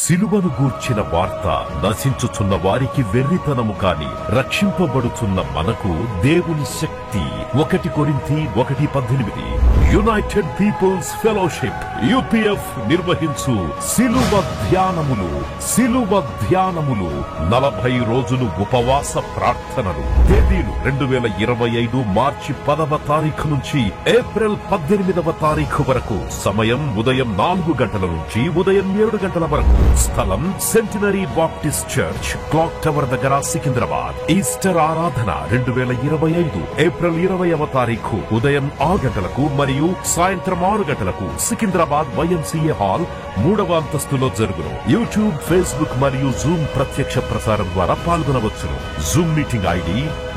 సిలువను గూర్చిన వార్త నశించుచున్న వారికి వెర్రితనము కాని రక్షింపబడుచున్న మనకు దేవుని శక్తి. 1 కొరింథీ 1:18. యునైటెడ్ పీపుల్స్ ఫెలోషిప్ UPF నిర్వహించు సిలువ ధ్యానములు. 40 రోజులు ఉపవాస ప్రార్థనలు. తేదీలు 2025 మార్చి 10వ తారీఖు నుంచి ఏప్రిల్ 18వ తారీఖు వరకు. సమయం ఉదయం 4 గంటల నుంచి ఉదయం 7 గంటల వరకు. స్థలం centenary Baptist church, clock tower దగ్గర, సికింద్రాబాద్. ఈస్టర్ ఆరాధన 2025 ఏప్రిల్ 20వ తారీఖు ఉదయం 6 గంటలకు మరియు సాయంత్రం 6 గంటలకు సికింద్రాబాద్ YMCA హాల్ 3వ అంతస్తులో జరుగును. యూట్యూబ్, ఫేస్బుక్ మరియు జూమ్ ప్రత్యక్ష ప్రసారం ద్వారా పాల్గొనవచ్చును. Zoom meeting ID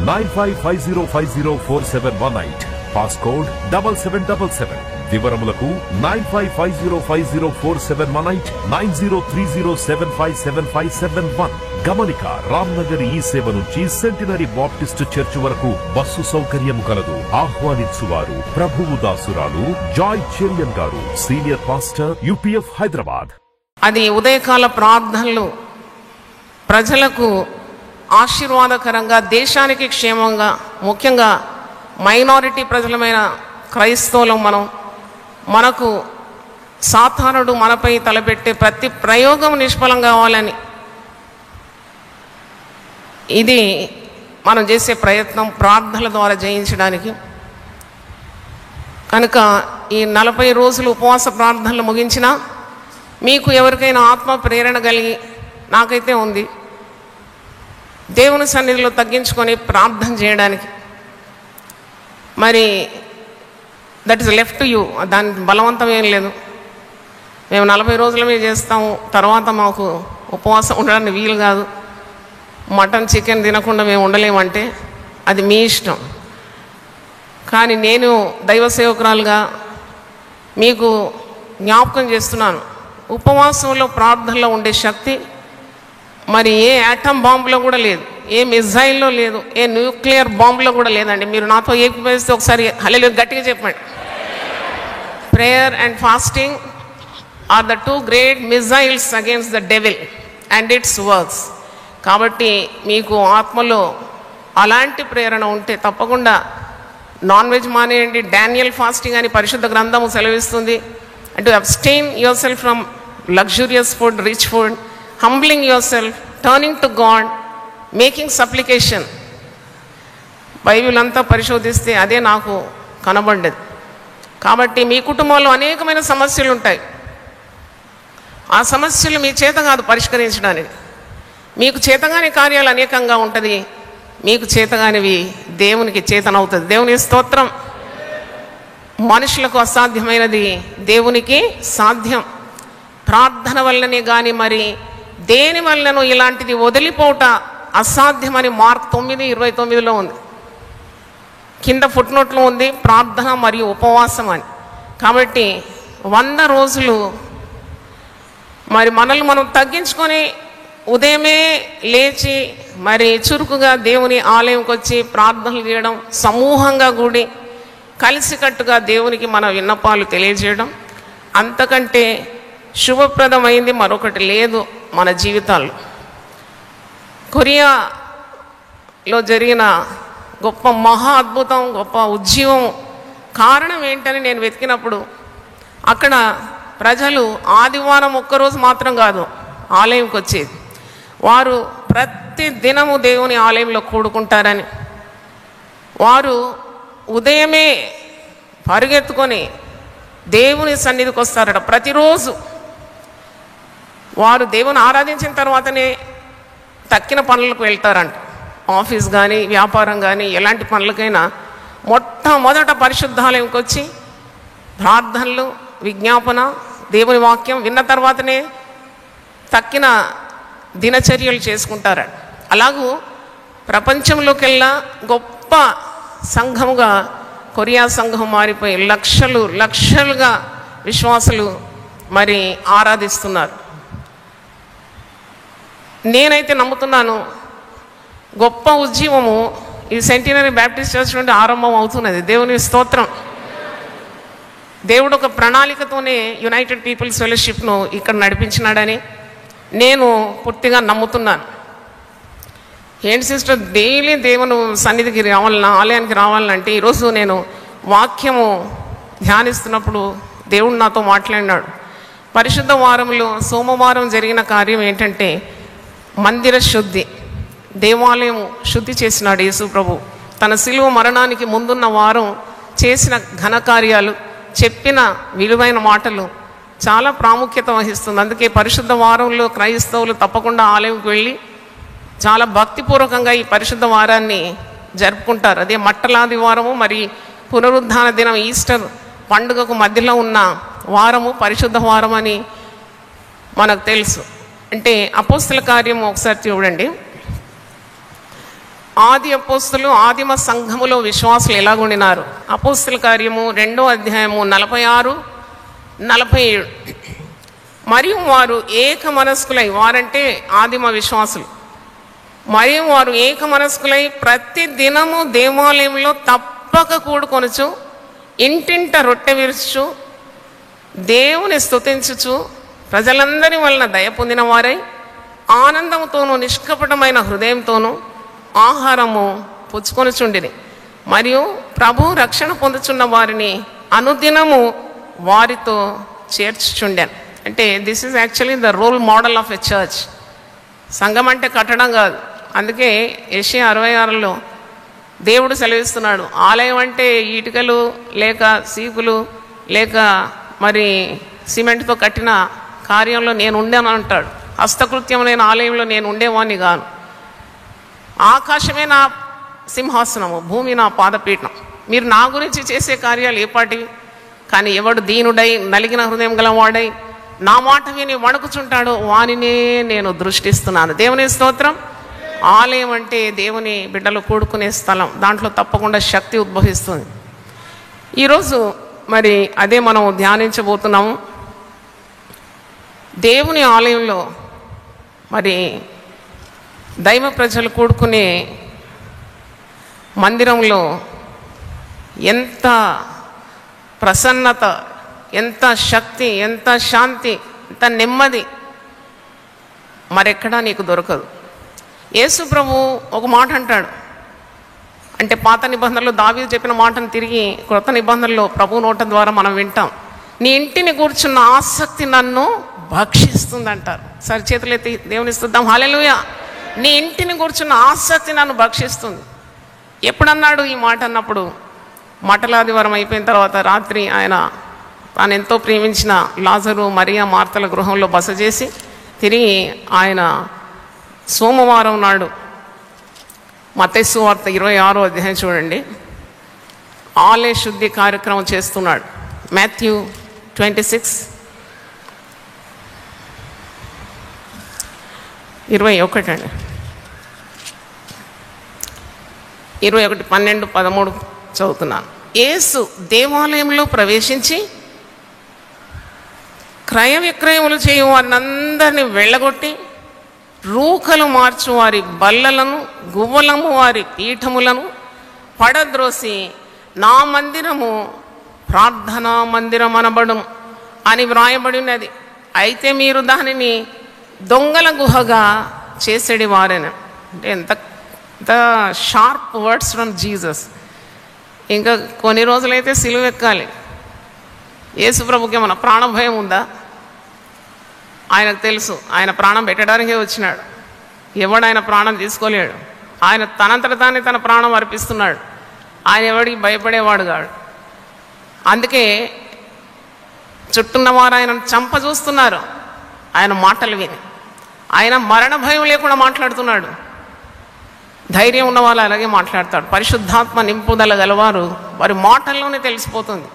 9550504718. పాస్కోడ్ 7777. వివరములకు 9550504718 9030757571. గమనిక, రామ్నగర్ ఈ సేవ నుంచి సెంటినరీ బాప్టిస్ట్ చర్చ్ వరకు బస్సు సౌకర్యము కలదు. ఆహ్వానించువారు ప్రభువు దాసురాలు జాయ్ చెరియన్ గారు, సీనియర్ పాస్టర్, UPF హైదరాబాద్. అది ఉదయకాల ప్రార్థనలు ప్రజలకు ఆశీర్వాదకరంగా, దేశానికి క్షేమంగా, ముఖ్యంగా మైనారిటీ ప్రజలమైన క్రైస్తవులం మనకు సాతానుడు మనపై తలపెట్టే ప్రతి ప్రయోగం నిష్ఫలం కావాలని ఇది మనం చేసే ప్రయత్నం ప్రార్థనల ద్వారా జయించడానికి. కనుక ఈ 40 రోజులు ఉపవాస ప్రార్థనలు ముగించిన మీకు ఎవరికైనా ఆత్మ ప్రేరణ కలిగి, నాకైతే ఉంది, దేవుని సన్నిధిలో తగ్గించుకొని ప్రార్థన చేయడానికి, మరి that is left to you. దాని బలవంతం ఏం లేదు. మేము 40 రోజుల మీద చేస్తాము, తర్వాత మాకు ఉపవాసం ఉండడానికి వీలు కాదు, మటన్ చికెన్ తినకుండా మేము ఉండలేమంటే అది మీ ఇష్టం. కానీ నేను దైవ సేవకురాలుగా మీకు జ్ఞాపకం చేస్తున్నాను, ఉపవాసంలో ప్రార్థనలో ఉండే శక్తి మరి ఏ యాటమ్ బాంబులో కూడా లేదు, ఏ మిజైల్లో లేదు, ఏ న్యూక్లియర్ బాంబులో కూడా లేదండి. మీరు నాతో ఏకీభవిస్తే ఒకసారి హల్లెలూయా గట్టిగా చెప్పండి. Prayer and fasting are the 2 great missiles against the devil and its works. కాబట్టి మీకు ఆత్మలో అలాంటి ప్రేరణ ఉంటే తప్పకుండా నాన్ వెజ్ మానేయండి. డానియల్ ఫాస్టింగ్ అని పరిశుద్ధ గ్రంథము సెలవిస్తుంది. And to abstain your self from luxurious food, rich food, humbling your self, turning to God, making supplication. Bible అంతా పరిశోధిస్తే అదే నాకు కనబడ్డది. కాబట్టి మీ కుటుంబంలో అనేకమైన సమస్యలు ఉంటాయి. ఆ సమస్యలు మీ చేత కాదు పరిష్కరించడానికి. మీకు చేతగాని కార్యాలు అనేకంగా ఉంటుంది, మీకు చేతగానివి దేవునికి చేతనవుతుంది. దేవుని స్తోత్రం. మనుషులకు అసాధ్యమైనది దేవునికి సాధ్యం. ప్రార్థన వల్లనే కానీ మరి దేని వల్లనూ ఇలాంటిది వదిలిపోవట అసాధ్యమని మార్క్ 9:29లో ఉంది. కింద ఫుట్నోట్లో ఉంది ప్రార్థన మరియు ఉపవాసం అని. కాబట్టి 100 రోజులు మరి మనల్ని మనం తగ్గించుకొని ఉదయమే లేచి మరి చురుకుగా దేవుని ఆలయంకి వచ్చి ప్రార్థనలు చేయడం, సమూహంగా కూడి కలిసికట్టుగా దేవునికి మన విన్నపాలు తెలియజేయడం, అంతకంటే శుభప్రదమైంది మరొకటి లేదు మన జీవితాల్లో. కొరియాలో జరిగిన గొప్ప మహా అద్భుతం, గొప్ప ఉజ్జీవం కారణం ఏంటని నేను వెతికినప్పుడు అక్కడ ప్రజలు ఆదివారం ఒక్కరోజు మాత్రం కాదు ఆలయంకి వచ్చేది. వారు ప్రతి దినము దేవుని ఆలయంలో కూడుకుంటారని, వారు ఉదయమే పరిగెత్తుకొని దేవుని సన్నిధికి వస్తారట. ప్రతిరోజు వారు దేవుని ఆరాధించిన తర్వాతనే తక్కిన పనులకు వెళ్తారంట. ఆఫీస్ కానీ వ్యాపారం కానీ ఎలాంటి పనులకైనా మొట్టమొదట పరిశుద్ధాలయంకి వచ్చి ప్రార్థనలు, విజ్ఞాపన, దేవుని వాక్యం విన్న తర్వాతనే తక్కిన దినచర్యలు చేసుకుంటారట. అలాగూ ప్రపంచంలోకెల్లా గొప్ప సంఘముగా కొరియా సంఘం మారిపోయి లక్షలుగా విశ్వాసులు మరి ఆరాధిస్తున్నారు. నేనైతే నమ్ముతున్నాను గొప్ప ఉజ్జీవము ఈ సెంటినరీ బ్యాప్టిస్ట్ చర్చ్ నుండి ఆరంభం అవుతున్నది. దేవుని స్తోత్రం. దేవుడు ఒక ప్రణాళికతోనే యునైటెడ్ పీపుల్స్ ఫెలోషిప్ను ఇక్కడ నడిపించినాడని నేను పూర్తిగా నమ్ముతున్నాను. ఏంటి సిస్టర్, డైలీ దేవుని సన్నిధికి రావాలన్నా, ఆలయానికి రావాలంటే, ఈరోజు నేను వాక్యము ధ్యానిస్తున్నప్పుడు దేవుడు నాతో మాట్లాడినాడు. పరిశుద్ధ వారంలో సోమవారం జరిగిన కార్యం ఏంటంటే మందిర శుద్ధి, దేవాలయం శుద్ధి చేసినాడు యేసు ప్రభు. తన శిలువ మరణానికి ముందున్న వారం చేసిన ఘనకార్యాలు, చెప్పిన విలువైన మాటలు చాలా ప్రాముఖ్యత వహిస్తుంది. అందుకే పరిశుద్ధ వారంలో క్రైస్తవులు తప్పకుండా ఆలయంకి వెళ్ళి చాలా భక్తిపూర్వకంగా ఈ పరిశుద్ధ వారాన్ని జరుపుకుంటారు. అదే మట్టలాది వారము, మరి పునరుద్ధాన దినం ఈస్టర్ పండుగకు మధ్యలో ఉన్న వారము పరిశుద్ధ వారం అని మనకు తెలుసు. అంటే అపోస్తుల కార్యము ఒకసారి చూడండి. ఆది అపోస్తులు ఆదిమ సంఘములో విశ్వాసులు ఎలాగుండినారు. అపోస్తుల కార్యము 2వ అధ్యాయము 46, 47. మరియు వారు ఏక మనస్కులై, వారంటే ఆదిమ విశ్వాసులు, మరియు వారు ఏక మనస్కులై ప్రతి దినము దేవాలయంలో తప్పక కూడుకొనుచు, ఇంటింట రొట్టె విరుచు, దేవుని స్తుతించుచు, ప్రజలందరి వలన దయ పొందిన వారై ఆనందంతోనూ నిష్కపటమైన హృదయంతోనూ ఆహారము పుచ్చుకొనుచుండిరి. మరియు ప్రభు రక్షణ పొందుచున్న వారిని అనుదినము వారితో చేర్చుచుండాను. అంటే this is actually the role model of a church. సంఘం అంటే కట్టడం కాదు. అందుకే యెషయా 66లో దేవుడు సెలవిస్తున్నాడు, ఆలయం అంటే ఇటుకలు లేక సీకులు లేక మరి సిమెంట్తో కట్టిన కార్యంలో నేను ఉండేను అంటాడు. హస్తకృత్యమైన ఆలయంలో నేను ఉండేవాడిని కాను. ఆకాశమే నా సింహాసనము, భూమి నా పాదపీఠం. మీరు నా గురించి చేసే కార్యాలు ఏపాటివి? కానీ ఎవడు దీనుడై నలిగిన హృదయం గలవాడై నా మాట విని వణుకుచుంటాడో వానినే నేను దృష్టిస్తున్నాను. దేవుని స్తోత్రం. ఆలయం అంటే దేవుని బిడ్డలు కూడుకునే స్థలం. దాంట్లో తప్పకుండా శక్తి ఉద్భవిస్తుంది. ఈరోజు మరి అదే మనం ధ్యానించబోతున్నాము. దేవుని ఆలయంలో మరి దైవ ప్రజలు కూడుకునే మందిరంలో ఎంత ప్రసన్నత, ఎంత శక్తి, ఎంత శాంతి, ఎంత నెమ్మది మరెక్కడా నీకు దొరకదు. యేసు ప్రభు ఒక మాట అంటాడు. అంటే పాత నిబంధనలో దావీదు చెప్పిన మాటను తిరిగి క్రొత్త నిబంధనలో ప్రభు నోట ద్వారా మనం వింటాం. నీ ఇంటిని కూర్చున్న ఆసక్తి నన్ను భక్షిస్తుంది అంటారు. సరి చేతులెత్తి దేవుని స్తుతిద్దాం. హల్లెలూయా. నీ ఇంటిని కూర్చున్న ఆసక్తి నన్ను భక్షిస్తుంది. ఎప్పుడన్నాడు ఈ మాట అన్నప్పుడు? మట్టలాదివారం అయిపోయిన తర్వాత రాత్రి ఆయన తాను ఎంతో ప్రేమించిన లాజరు, మరియా, మార్తల గృహంలో బస చేసి తిరిగి ఆయన సోమవారం నాడు మత్తయి సువార్త 26వ అధ్యాయం చూడండి, ఆలయ శుద్ధి కార్యక్రమం చేస్తున్నాడు. మాథ్యూ 26:21 అండి, 21, 12, 13 చదువుతున్నాను. యేసు దేవాలయంలో ప్రవేశించి క్రయ విక్రయములు చేయు వారిని అందరినీ వెళ్ళగొట్టి, రూకలు మార్చు వారి బల్లలను, గువ్వలము వారి పీఠములను పడద్రోసి, నా మందిరము ప్రార్థనా మందిరం అనబడును అని వ్రాయబడి ఉన్నది. అయితే మీరు దానిని దొంగల గుహగా చేసేడి వారేనా. అంటే ఎంత షార్ప్ వర్డ్స్ ఫ్రమ్ జీసస్. ఇంకా కొన్ని రోజులైతే సిలువ ఎక్కాలి. యేసుప్రభుకి ఏమన్నా ప్రాణభయం ఉందా? ఆయనకు తెలుసు ఆయన ప్రాణం పెట్టడానికే వచ్చినాడు. ఎవడు ఆయన ప్రాణం తీసుకోలేడు. ఆయన తనంతట తానే తన ప్రాణం అర్పిస్తున్నాడు. ఆయన ఎవడికి భయపడేవాడు కాడు. అందుకే చుట్టూన్నవారు ఆయనను చంప చూస్తున్నారు ఆయన మాటలు విని. ఆయన మరణ భయం లేకుండా మాట్లాడుతున్నాడు. ధైర్యం ఉన్న వాళ్ళు అలాగే మాట్లాడతాడు. పరిశుద్ధాత్మ నింపుదల గలవారు వారి మాటల్లోనే తెలిసిపోతుంది.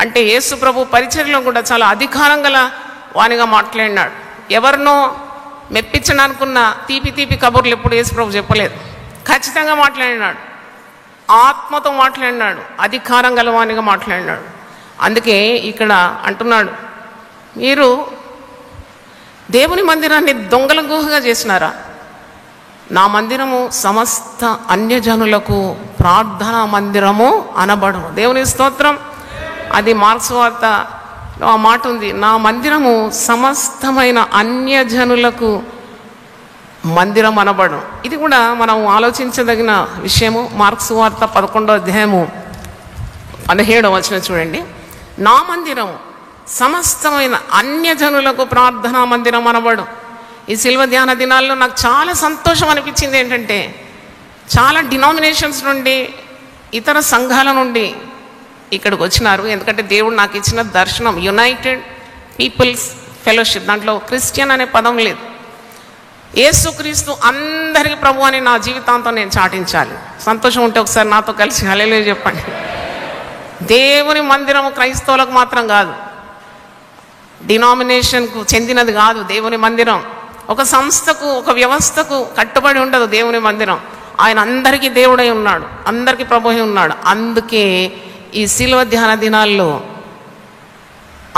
అంటే యేసు ప్రభు పరిచర్యలో కూడా చాలా అధికారం గల వానిగా మాట్లాడినాడు. ఎవరినో మెప్పించడానుకున్న తీపి తీపి కబుర్లు ఎప్పుడు యేసు ప్రభు చెప్పలేదు. ఖచ్చితంగా మాట్లాడినాడు. ఆత్మతో మాట్లాడినాడు. అధికారం గలవానిగా మాట్లాడినాడు. అందుకే ఇక్కడ అంటున్నాడు, మీరు దేవుని మందిరాన్ని దొంగల గుహగా చేసినారా? నా మందిరము సమస్త అన్యజనులకు ప్రార్థనా మందిరము అనబడును. దేవుని స్తోత్రం. అది మార్క్స్ వార్త ఆ మాట ఉంది, నా మందిరము సమస్తమైన అన్యజనులకు మందిరం అనబడు. ఇది కూడా మనం ఆలోచించదగిన విషయము. మార్కు సువార్త 11వ అధ్యాయము 17వ వచనం చూడండి. నా మందిరం సమస్తమైన అన్యజనులకు ప్రార్థనా మందిరం అనబడు. ఈ శిల్వ ధ్యాన దినాల్లో నాకు చాలా సంతోషం అనిపించింది. ఏంటంటే చాలా డినామినేషన్స్ నుండి, ఇతర సంఘాల నుండి ఇక్కడికి వచ్చినారు. ఎందుకంటే దేవుడు నాకు ఇచ్చిన దర్శనం యునైటెడ్ పీపుల్స్ ఫెలోషిప్. దాంట్లో క్రిస్టియన్ అనే పదం లేదు. యేసుక్రీస్తు అందరికీ ప్రభు అని నా జీవితాంతం నేను చాటించాలి. సంతోషం ఉంటే ఒకసారి నాతో కలిసి హల్లెలూయా చెప్పండి. దేవుని మందిరము క్రైస్తవులకు మాత్రం కాదు, డినామినేషన్కు చెందినది కాదు. దేవుని మందిరం ఒక సంస్థకు, ఒక వ్యవస్థకు కట్టుబడి ఉండదు. దేవుని మందిరం ఆయన అందరికీ దేవుడై ఉన్నాడు, అందరికీ ప్రభువై ఉన్నాడు. అందుకే ఈ శిలువ ధ్యాన దినాల్లో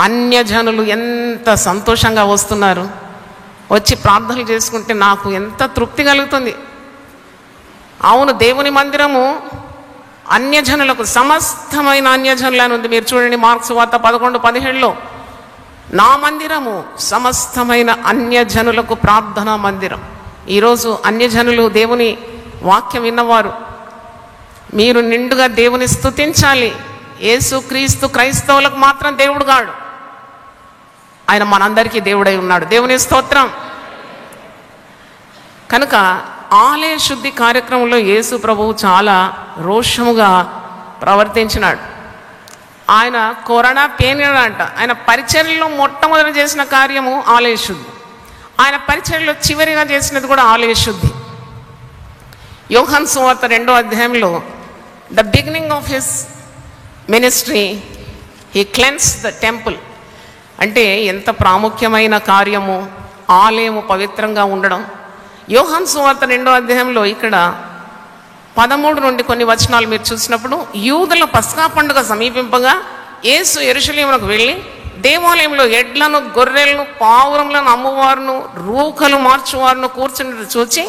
అన్యజనులు ఎంత సంతోషంగా వస్తున్నారు. వచ్చి ప్రార్థనలు చేసుకుంటే నాకు ఎంత తృప్తి కలుగుతుంది. అవును, దేవుని మందిరము అన్యజనులకు, సమస్తమైన అన్యజనులు అని ఉంది. మీరు చూడండి మార్కు సువార్త 11:17లో నా మందిరము సమస్తమైన అన్యజనులకు ప్రార్థనా మందిరం. ఈరోజు అన్యజనులు దేవుని వాక్యం విన్నవారు మీరు నిండుగా దేవుని స్తుతించాలి. యేసుక్రీస్తు క్రైస్తవులకు మాత్రం దేవుడు కాడు, ఆయన మనందరికీ దేవుడై ఉన్నాడు. దేవుని స్తోత్రం. కనుక ఆలయ శుద్ధి కార్యక్రమంలో యేసు ప్రభువు చాలా రోషముగా ప్రవర్తించినాడు. ఆయన కొరడా పేనినాడంట. ఆయన పరిచర్యలో మొట్టమొదటి చేసిన కార్యము ఆలయ శుద్ధి. ఆయన పరిచర్యలో చివరిగా చేసినది కూడా ఆలయ శుద్ధి. యోహాను సువార్త 2వ అధ్యాయంలో the beginning of his ministry he cleanse the temple. అంటే ఎంత ప్రాముఖ్యమైన కార్యము ఆలయము పవిత్రంగా ఉండడం. యోహాను సువార్త 2వ అధ్యాయంలో ఇక్కడ 13 నుండి కొన్ని వచనాలు మీరు చూసినప్పుడు, యూదుల పస్కా పండుగ సమీపింపగా యేసు యెరూషలేమునకు వెళ్ళి దేవాలయంలో ఎడ్లను, గొర్రెలను, పావురములను అమ్మువారును, రూకలు మార్చువారును కూర్చుని చూచి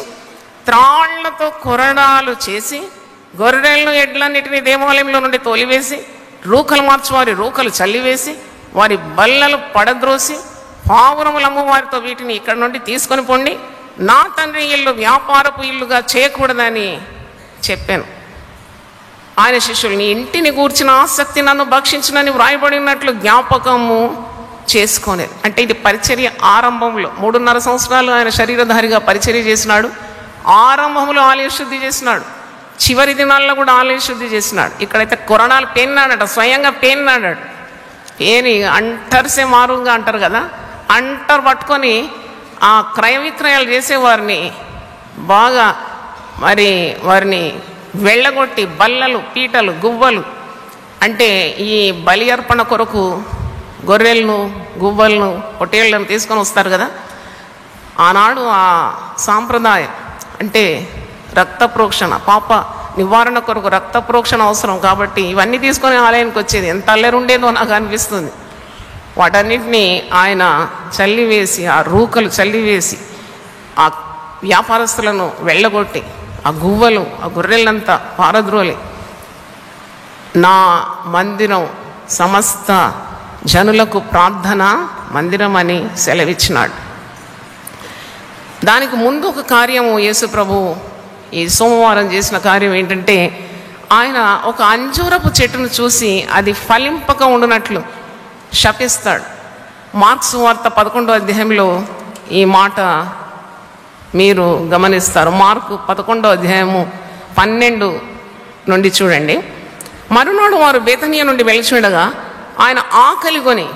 త్రాళ్లతో కొరడాలు చేసి గొర్రెలను, ఎడ్లన్నిటినీ దేవాలయంలో నుండి తోలివేసి రూకలు మార్చువారి రూకలు చల్లివేసి వారి బల్లలు పడద్రోసి పావురములు అమ్మవారితో వీటిని ఇక్కడ నుండి తీసుకొని పోండి, నా తండ్రి ఇల్లు వ్యాపారపు ఇల్లుగా చేయకూడదని చెప్పాను. ఆయన శిష్యులు, నీ ఇంటిని గూర్చిన ఆసక్తి నన్ను భక్షించునని వ్రాయబడినట్లు జ్ఞాపకము చేసుకోలేదు. అంటే ఇది పరిచర్య ఆరంభంలో 3.5 సంవత్సరాలు ఆయన శరీరధారిగా పరిచర్య చేసినాడు. ఆరంభంలో ఆలయ శుద్ధి చేసినాడు, చివరి దినాల్లో కూడా ఆలయ శుద్ధి చేసినాడు. ఇక్కడైతే కొరణాలు పేనినాడట, స్వయంగా పేనినాడు. పేని అంటర్సే మారుగా అంటారు కదా, అంటర్ పట్టుకొని ఆ క్రయ విక్రయాలు చేసేవారిని బాగా వారిని వెళ్ళగొట్టి బల్లలు, పీటలు, గువ్వలు, అంటే ఈ బలి అర్పణ కొరకు గొర్రెలను, గువ్వలను, పొట్టేళ్లను తీసుకొని వస్తారు కదా. ఆనాడు ఆ సాంప్రదాయం అంటే రక్త ప్రోక్షణ, పాప నివారణ కొరకు రక్త ప్రోక్షణ అవసరం కాబట్టి ఇవన్నీ తీసుకొని ఆలయానికి వచ్చేది. ఎంత అల్లరి ఉండేదో నాకు అనిపిస్తుంది. వాటన్నిటినీ ఆయన చల్లివేసి, ఆ రూకలు చల్లివేసి, ఆ వ్యాపారస్తులను వెళ్ళగొట్టి ఆ గువ్వలు, ఆ గొర్రెలంతా పారద్రోలి నా మందిరం సమస్త జనులకు ప్రార్థన మందిరం అని సెలవిచ్చినాడు. దానికి ముందు ఒక కార్యము యేసు ప్రభు ఈ సోమవారం చేసిన కార్యం ఏంటంటే, ఆయన ఒక అంజూరపు చెట్టును చూసి అది ఫలింపక ఉండునట్లు శపిస్తాడు. మార్కు సువార్త 11వ అధ్యాయంలో ఈ మాట మీరు గమనిస్తారు. మార్కు 11వ అధ్యాయము 12 నుండి చూడండి. మరునాడు వారు బేతనియ నుండి వెళ్తుండగా ఆయన ఆకలి కొని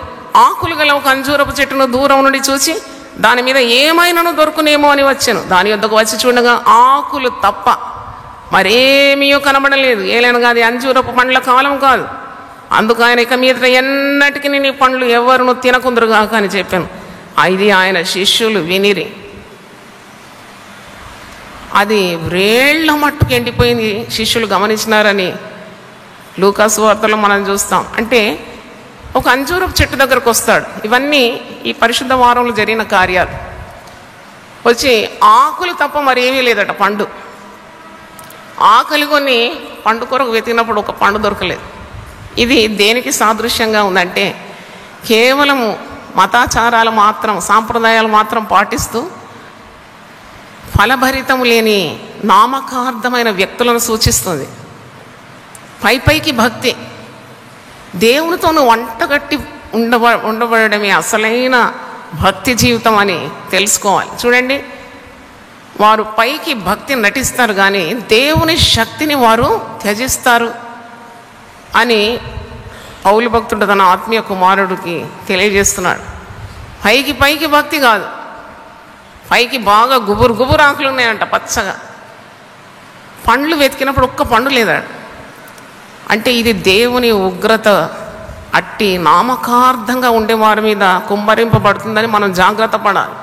ఆకులు గల ఒక అంజూరపు చెట్టును దూరం నుండి చూసి దాని మీద ఏమైనాను దొరుకునేమో అని వచ్చాను. దాని వద్దకు వచ్చి చూడగా ఆకులు తప్ప మరేమీయో కనబడలేదు. ఏలైనగా అది అంజూరపు పండ్ల కాలం కాదు. అందుకు ఆయన, ఇక మీద ఎన్నటికీ నీ పండ్లు ఎవరును తినకుందరుగాక అని చెప్పాను. ఇది ఆయన శిష్యులు వినిరి. అది వ్రేళ్ల మట్టుకు ఎండిపోయింది. శిష్యులు గమనించినారని లూకాసు వార్తలో మనం చూస్తాం. అంటే ఒక అంజూరపు చెట్టు దగ్గరకు వస్తాడు. ఇవన్నీ ఈ పరిశుద్ధ వారంలో జరిగిన కార్యాలు. వచ్చి ఆకులు తప్ప మరేమీ లేదట, పండు. ఆకలి కొని పండు కొరకు వెతికినప్పుడు ఒక పండు దొరకలేదు. ఇది దేనికి సాదృశ్యంగా ఉందంటే, కేవలము మతాచారాలు మాత్రం, సాంప్రదాయాలు మాత్రం పాటిస్తూ ఫలభరితం లేని నామకార్థమైన వ్యక్తులను సూచిస్తుంది. పైకి భక్తి, దేవునితో నువ్వు వంటగట్టి ఉండబడమే అసలైన భక్తి జీవితం అని తెలుసుకోవాలి. చూడండి, వారు పైకి భక్తి నటిస్తారు కానీ దేవుని శక్తిని వారు త్యజిస్తారు అని పౌలు భక్తుడు తన ఆత్మీయ కుమారుడికి తెలియజేస్తున్నాడు. పైకి భక్తి కాదు, పైకి బాగా గుబురు ఆకులు ఉన్నాయంట పచ్చగా, పండ్లు వెతికినప్పుడు ఒక్క పండు లేదా అంటే ఇది దేవుని ఉగ్రత అట్టి నామకార్థంగా ఉండే వారి మీద కుమ్మరింపబడుతుందని మనం జాగ్రత్త పడాలి.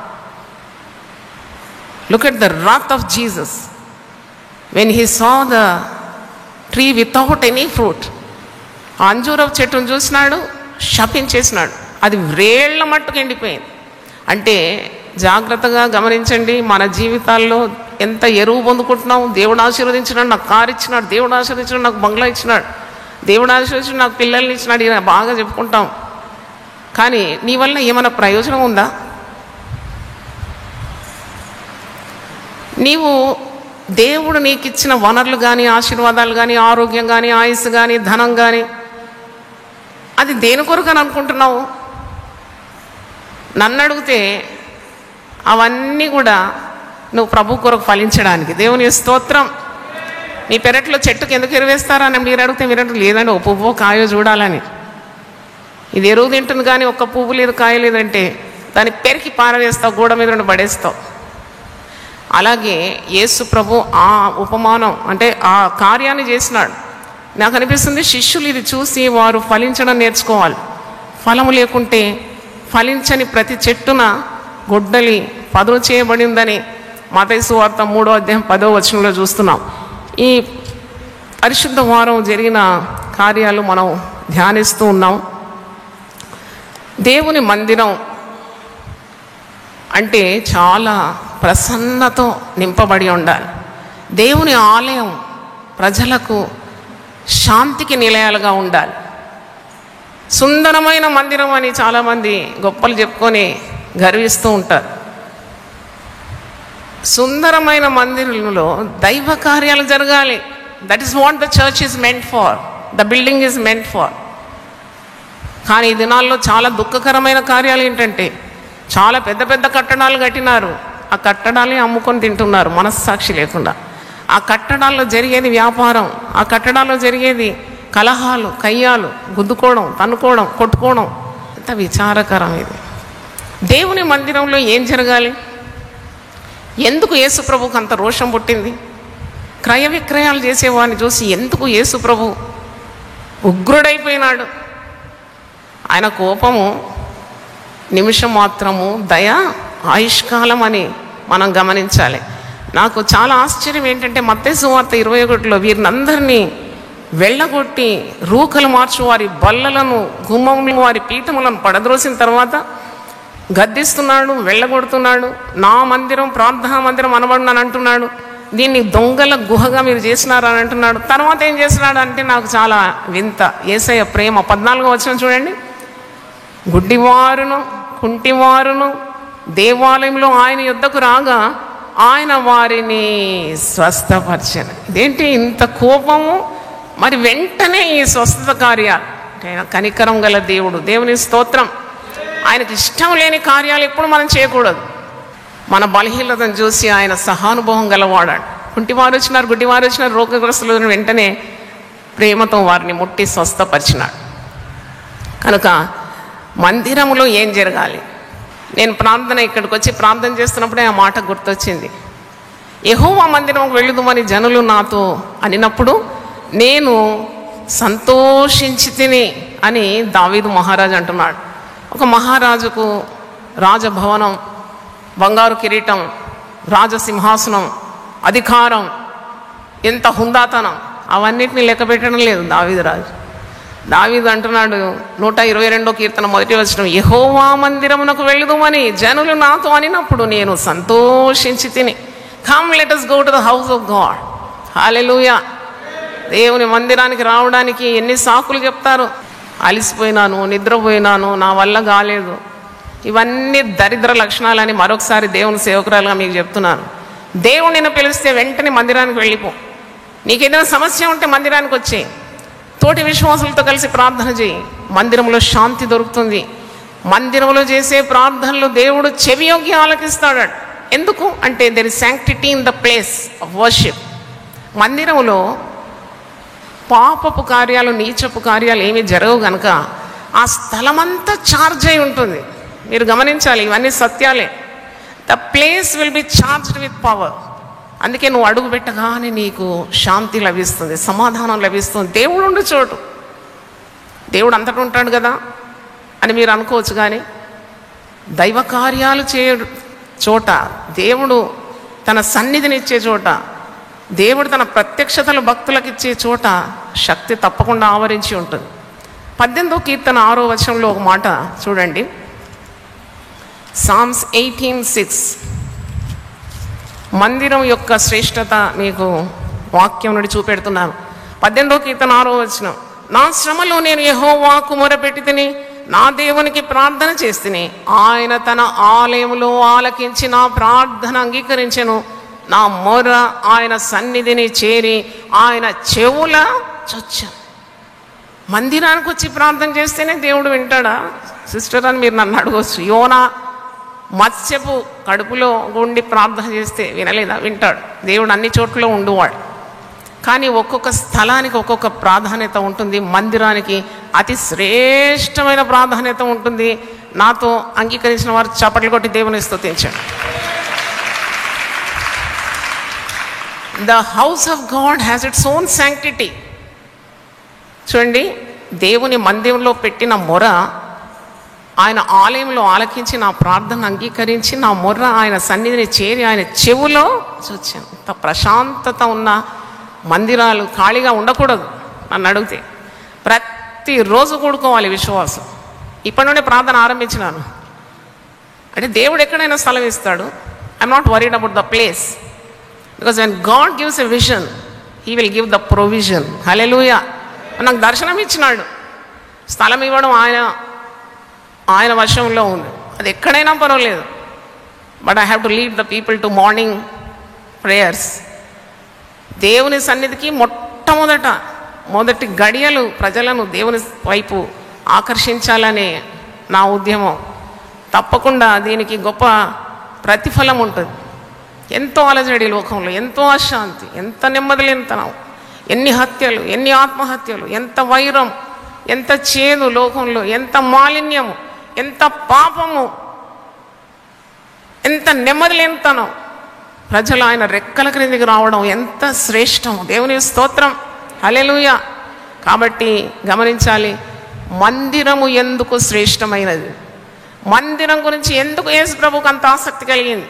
Look at the wrath of Jesus when he saw the tree without any fruit. అంజూరపు చెట్టును చూసినాడు, శపించేసినాడు, అది వ్రేళ్ల మట్టుకు ఎండిపోయింది. అంటే జాగ్రత్తగా గమనించండి, మన జీవితాల్లో ఎంత ఎరువు పొందుకుంటున్నాం. దేవుడు ఆశీర్వదించినాడు, నాకు కారు ఇచ్చినాడు, దేవుడు ఆశీర్వదించినాడు, నాకు బంగ్లా ఇచ్చినాడు, దేవుడు ఆశీర్వదించి నాకు పిల్లల్ని ఇచ్చినాడు, ఇలా బాగా చెప్పుకుంటాం. కానీ నీ వల్ల ఏమైనా ప్రయోజనం ఉందా? నీవు దేవుడు నీకు ఇచ్చిన వనరులు కానీ, ఆశీర్వాదాలు కానీ, ఆరోగ్యం కానీ, ఆయుస్సు కానీ, ధనం కానీ అది దేని కొరకు అని అనుకుంటున్నావు? నన్ను అడిగితే అవన్నీ కూడా నువ్వు ప్రభు కొరకు ఫలించడానికి. దేవుని స్తోత్రం. నీ పెరట్లో చెట్టుకు ఎందుకు ఎరువేస్తారని మీరు అడిగితే మీరు అంటే లేదండి ఓ పువ్వు కాయో చూడాలని. ఇది ఎరువు తింటుంది కానీ ఒక్క పువ్వు లేదు కాయ లేదంటే దాన్ని పెరికి పారవేస్తావు, గోడ మీద నుండి పడేస్తావు. అలాగే యేసు ప్రభు ఆ ఉపమానం అంటే ఆ కార్యాన్ని చేసినాడు. నాకు అనిపిస్తుంది శిష్యులు ఇది చూసి వారు ఫలించడం నేర్చుకోవాలి. ఫలము లేకుంటే ఫలించని ప్రతి చెట్టున గొడ్డలి పదును చేయబడిందని మత్తయి సువార్త 3వ అధ్యాయం 10వ వచనంలో చూస్తున్నాం. ఈ పరిశుద్ధ వారం జరిగిన కార్యాలు మనం ధ్యానిస్తూ ఉన్నాం. దేవుని మందిరం అంటే చాలా ప్రసన్నతో నింపబడి ఉండాలి. దేవుని ఆలయం ప్రజలకు శాంతికి నిలయాలుగా ఉండాలి. సుందరమైన మందిరం అని చాలామంది గొప్పలు చెప్పుకొని గర్విస్తూ ఉంటారు. సుందరమైన మందిరంలో దైవ కార్యాలు జరగాలి. That is what the church is meant for, the building is meant for. కానీ ఈ దినాల్లో చాలా దుఃఖకరమైన కార్యాలు ఏంటంటే చాలా పెద్ద పెద్ద కట్టడాలు కట్టినారు, ఆ కట్టడాలే అమ్ముకొని తింటున్నారు మనస్సాక్షి లేకుండా. ఆ కట్టడాల్లో జరిగేది వ్యాపారం, ఆ కట్టడాల్లో జరిగేది కలహాలు, కయ్యాలు, గుద్దుకోవడం, తన్నుకోవడం, కొట్టుకోవడం. ఎంత విచారకరం ఇది. దేవుని మందిరంలో ఏం జరగాలి? ఎందుకు యేసు ప్రభుకు అంత రోషం పుట్టింది? క్రయ విక్రయాలు చేసేవాడిని చూసి ఎందుకు యేసు ప్రభు ఉగ్రుడైపోయినాడు? ఆయన కోపము నిమిషం మాత్రము, దయ ఆయుష్కాలం అని మనం గమనించాలి. నాకు చాలా ఆశ్చర్యం ఏంటంటే మత్తయి సువార్త 21లో వీరినందరినీ వెళ్ళగొట్టి రూకలు మార్చు వారి బల్లలను, గుమ్మములు, వారి పీఠములను పడద్రోసిన తర్వాత గద్దిస్తున్నాడు, వెళ్ళగొడుతున్నాడు. నా మందిరం ప్రార్థనా మందిరం అనబడినని అంటున్నాడు. దీన్ని దొంగల గుహగా మీరు చేసినారని అంటున్నాడు. తర్వాత ఏం చేస్తున్నాడు అంటే నాకు చాలా వింత. యేసయ్య ప్రేమ 14వ వచనం చూడండి. గుడ్డివారును కుంటివారును దేవాలయంలో ఆయన యుద్ధకు రాగా ఆయన వారిని స్వస్థపరిచాను. ఇదేంటి ఇంత కోపము? మరి వెంటనే ఈ స్వస్థత కార్యాలు అంటే ఆయన కనికరం గల దేవుడు. దేవుని స్తోత్రం. ఆయనకి ఇష్టం లేని కార్యాలు ఎప్పుడు మనం చేయకూడదు. మన బలహీనతను చూసి ఆయన సహానుభవం గలవాడాడు. కుంటివారు వచ్చినారు, గుడ్డివారు వచ్చినారు, రోగగ్రస్తులు వెంటనే ప్రేమతో వారిని ముట్టి స్వస్థపరిచినాడు. కనుక మందిరంలో ఏం జరగాలి? నేను ప్రార్థన ఇక్కడికి వచ్చి ప్రార్థన చేస్తున్నప్పుడే ఆ మాట గుర్తొచ్చింది. యెహోవా మందిరంకు వెళ్ళుదుమని జనులు నాతో అనినప్పుడు నేను సంతోషించి తిని అని దావీదు మహారాజు అంటున్నాడు. ఒక మహారాజుకు రాజభవనం, బంగారు కిరీటం, రాజసింహాసనం, అధికారం, ఎంత హుందాతనం, అవన్నిటిని లెక్క పెట్టడం లేదు దావీదు రాజు. దావీదు అంటున్నాడు 122వ కీర్తన 1వ వచనం, యెహోవా మందిరమునకు వెళ్ళుదుమని జనులు నాతో అనినప్పుడు నేను సంతోషించి తిని. Come let us go to the house of God. హల్లెలూయా. దేవుని మందిరానికి రావడానికి ఎన్ని సాకులు చెప్తారు. అలిసిపోయినాను, నిద్రపోయినాను, నా వల్ల కాలేదు, ఇవన్నీ దరిద్ర లక్షణాలని మరొకసారి దేవుని సేవకురాలుగా మీకు చెప్తున్నాను. దేవుడు నిన్ను పిలిస్తే వెంటనే మందిరానికి వెళ్ళిపో. నీకేదైనా సమస్య ఉంటే మందిరానికి వచ్చి తోటి విశ్వాసులతో కలిసి ప్రార్థన చేయి. మందిరంలో శాంతి దొరుకుతుంది. మందిరంలో చేసే ప్రార్థనలు దేవుడు చెవియోగ్యం ఆలకిస్తాడు. ఎందుకు అంటే there is sanctity in the place of worship. మందిరంలో పాపపు కార్యాలు, నీచపు కార్యాలు ఏమీ జరగవు కనుక ఆ స్థలమంతా ఛార్జ్ అయి ఉంటుంది. మీరు గమనించాలి, ఇవన్నీ సత్యాలే. The place will be charged with power. అందుకే నువ్వు అడుగు పెట్టగానే నీకు శాంతి లభిస్తుంది, సమాధానం లభిస్తుంది. దేవుడు ఉండు చోటు, దేవుడు అంతటా ఉంటాడు కదా అని మీరు అనుకోవచ్చు. కానీ దైవ కార్యాలు చేయడు చోట, దేవుడు తన సన్నిధిని ఇచ్చే చోట, దేవుడు తన ప్రత్యక్షతలు భక్తులకు ఇచ్చే చోట శక్తి తప్పకుండా ఆవరించి ఉంటుంది. 18వ కీర్తన 6వ వచనంలో ఒక మాట చూడండి. సామ్స్ 18:6. మందిరం యొక్క శ్రేష్టత మీకు వాక్యం నుండి చూపెడుతున్నాను. 18వ కీర్తన 6వ వచనం. నా శ్రమలో నేను యెహోవాకు మొరపెట్టి తిని, నా దేవునికి ప్రార్థన చేస్తుని, ఆయన తన ఆలయంలో ఆలకించి నా ప్రార్థన అంగీకరించెను. నా మొర ఆయన సన్నిధిని చేరి ఆయన చెవుల చొచ్చాను. మందిరానికి వచ్చి ప్రార్థన చేస్తేనే దేవుడు వింటాడా సిస్టర్ అని మీరు నన్ను అడగవచ్చు. యోనా మత్స్యపు కడుపులో ఉండి ప్రార్థన చేస్తే వినలేదా? వింటాడు. దేవుడు అన్ని చోట్ల ఉండువాడు. కానీ ఒక్కొక్క స్థలానికి ఒక్కొక్క ప్రాధాన్యత ఉంటుంది. మందిరానికి అతి శ్రేష్టమైన ప్రాధాన్యత ఉంటుంది. నాతో అంగీకరించిన వారు చప్పట్లు కొట్టి దేవుని స్తుతించండి. The house of God has its own sanctity. చూడండి, దేవుని మందిరంలో పెట్టిన మొర ఆయన ఆలయంలో ఆలకించి నా ప్రార్థన అంగీకరించి నా మొర్ర ఆయన సన్నిధిని చేరి ఆయన చెవులో చూచాను. ఇంత ప్రశాంతత ఉన్న మందిరాలు ఖాళీగా ఉండకూడదు. నన్ను అడిగితే ప్రతిరోజు కూడుకోవాలి విశ్వాసం. ఇప్పటి నుండి ప్రార్థన ఆరంభించినాను అంటే దేవుడు ఎక్కడైనా స్థలం ఇస్తాడు. I'm not worried about the place, because when God gives a vision he will give the provision. Hallelujah. నాకు దర్శనం ఇచ్చినాడు, స్థలం ఇవ్వడం ఆయన వశంలో ఉంది. అది ఎక్కడైనా పర్వాలేదు. But I have to lead the people to morning prayers. దేవుని సన్నిధికి మొదటి గడియలు ప్రజలను దేవుని వైపు ఆకర్షించాలనే నా ఉద్యమం. తప్పకుండా దీనికి గొప్ప ప్రతిఫలం ఉంటుంది. ఎంతో అలజడి లోకంలో, ఎంతో అశాంతి, ఎంత నెమ్మది లేనితనం, ఎన్ని హత్యలు, ఎన్ని ఆత్మహత్యలు, ఎంత వైరం, ఎంత చేదు లోకంలో, ఎంత మాలిన్యము, ఎంత పాపము, ఎంత నెమ్మది లేనితనం. ప్రజలు ఆయన రెక్కల క్రిందికి రావడం ఎంత శ్రేష్టం. దేవుని స్తోత్రం. హల్లెలూయా. కాబట్టి గమనించాలి, మందిరము ఎందుకు శ్రేష్టమైనది, మందిరం గురించి ఎందుకు యేసు ప్రభువుకు అంత ఆసక్తి కలిగింది.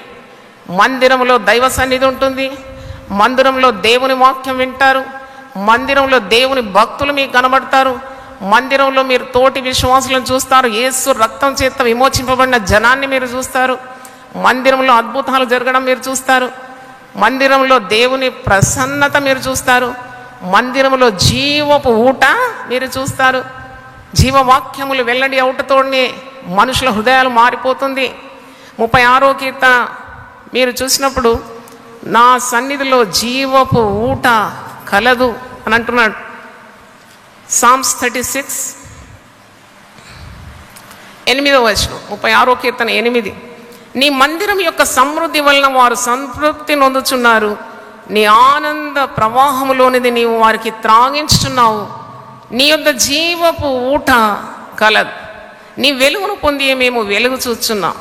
మందిరంలో దైవ సన్నిధి ఉంటుంది, మందిరంలో దేవుని వాక్యం వింటారు, మందిరంలో దేవుని భక్తులు మీకు కనబడతారు, మందిరంలో మీరు తోటి విశ్వాసులను చూస్తారు, యేసు రక్తం చేత విమోచింపబడిన జనాన్ని మీరు చూస్తారు, మందిరంలో అద్భుతాలు జరగడం మీరు చూస్తారు, మందిరంలో దేవుని ప్రసన్నత మీరు చూస్తారు, మందిరంలో జీవపు ఊట మీరు చూస్తారు. జీవవాక్యములు వెల్లడి అవుటతోనే మనుషుల హృదయాలు మారిపోతుంది. 36వ కీర్తన మీరు చూసినప్పుడు నా సన్నిధిలో జీవపు ఊట కలదు అని అంటున్నాడు. సామ్స్ 36 8వ వచనం, 36వ కీర్తన 8. నీ మందిరం యొక్క సమృద్ధి వలన వారు సంతృప్తి నొందుచున్నారు, నీ ఆనంద ప్రవాహములోనిది నీవు వారికి త్రాగించుచున్నావు, నీ యొక్క జీవపు ఊట కలదు, నీ వెలుగును పొంది మేము వెలుగు చూచున్నాం.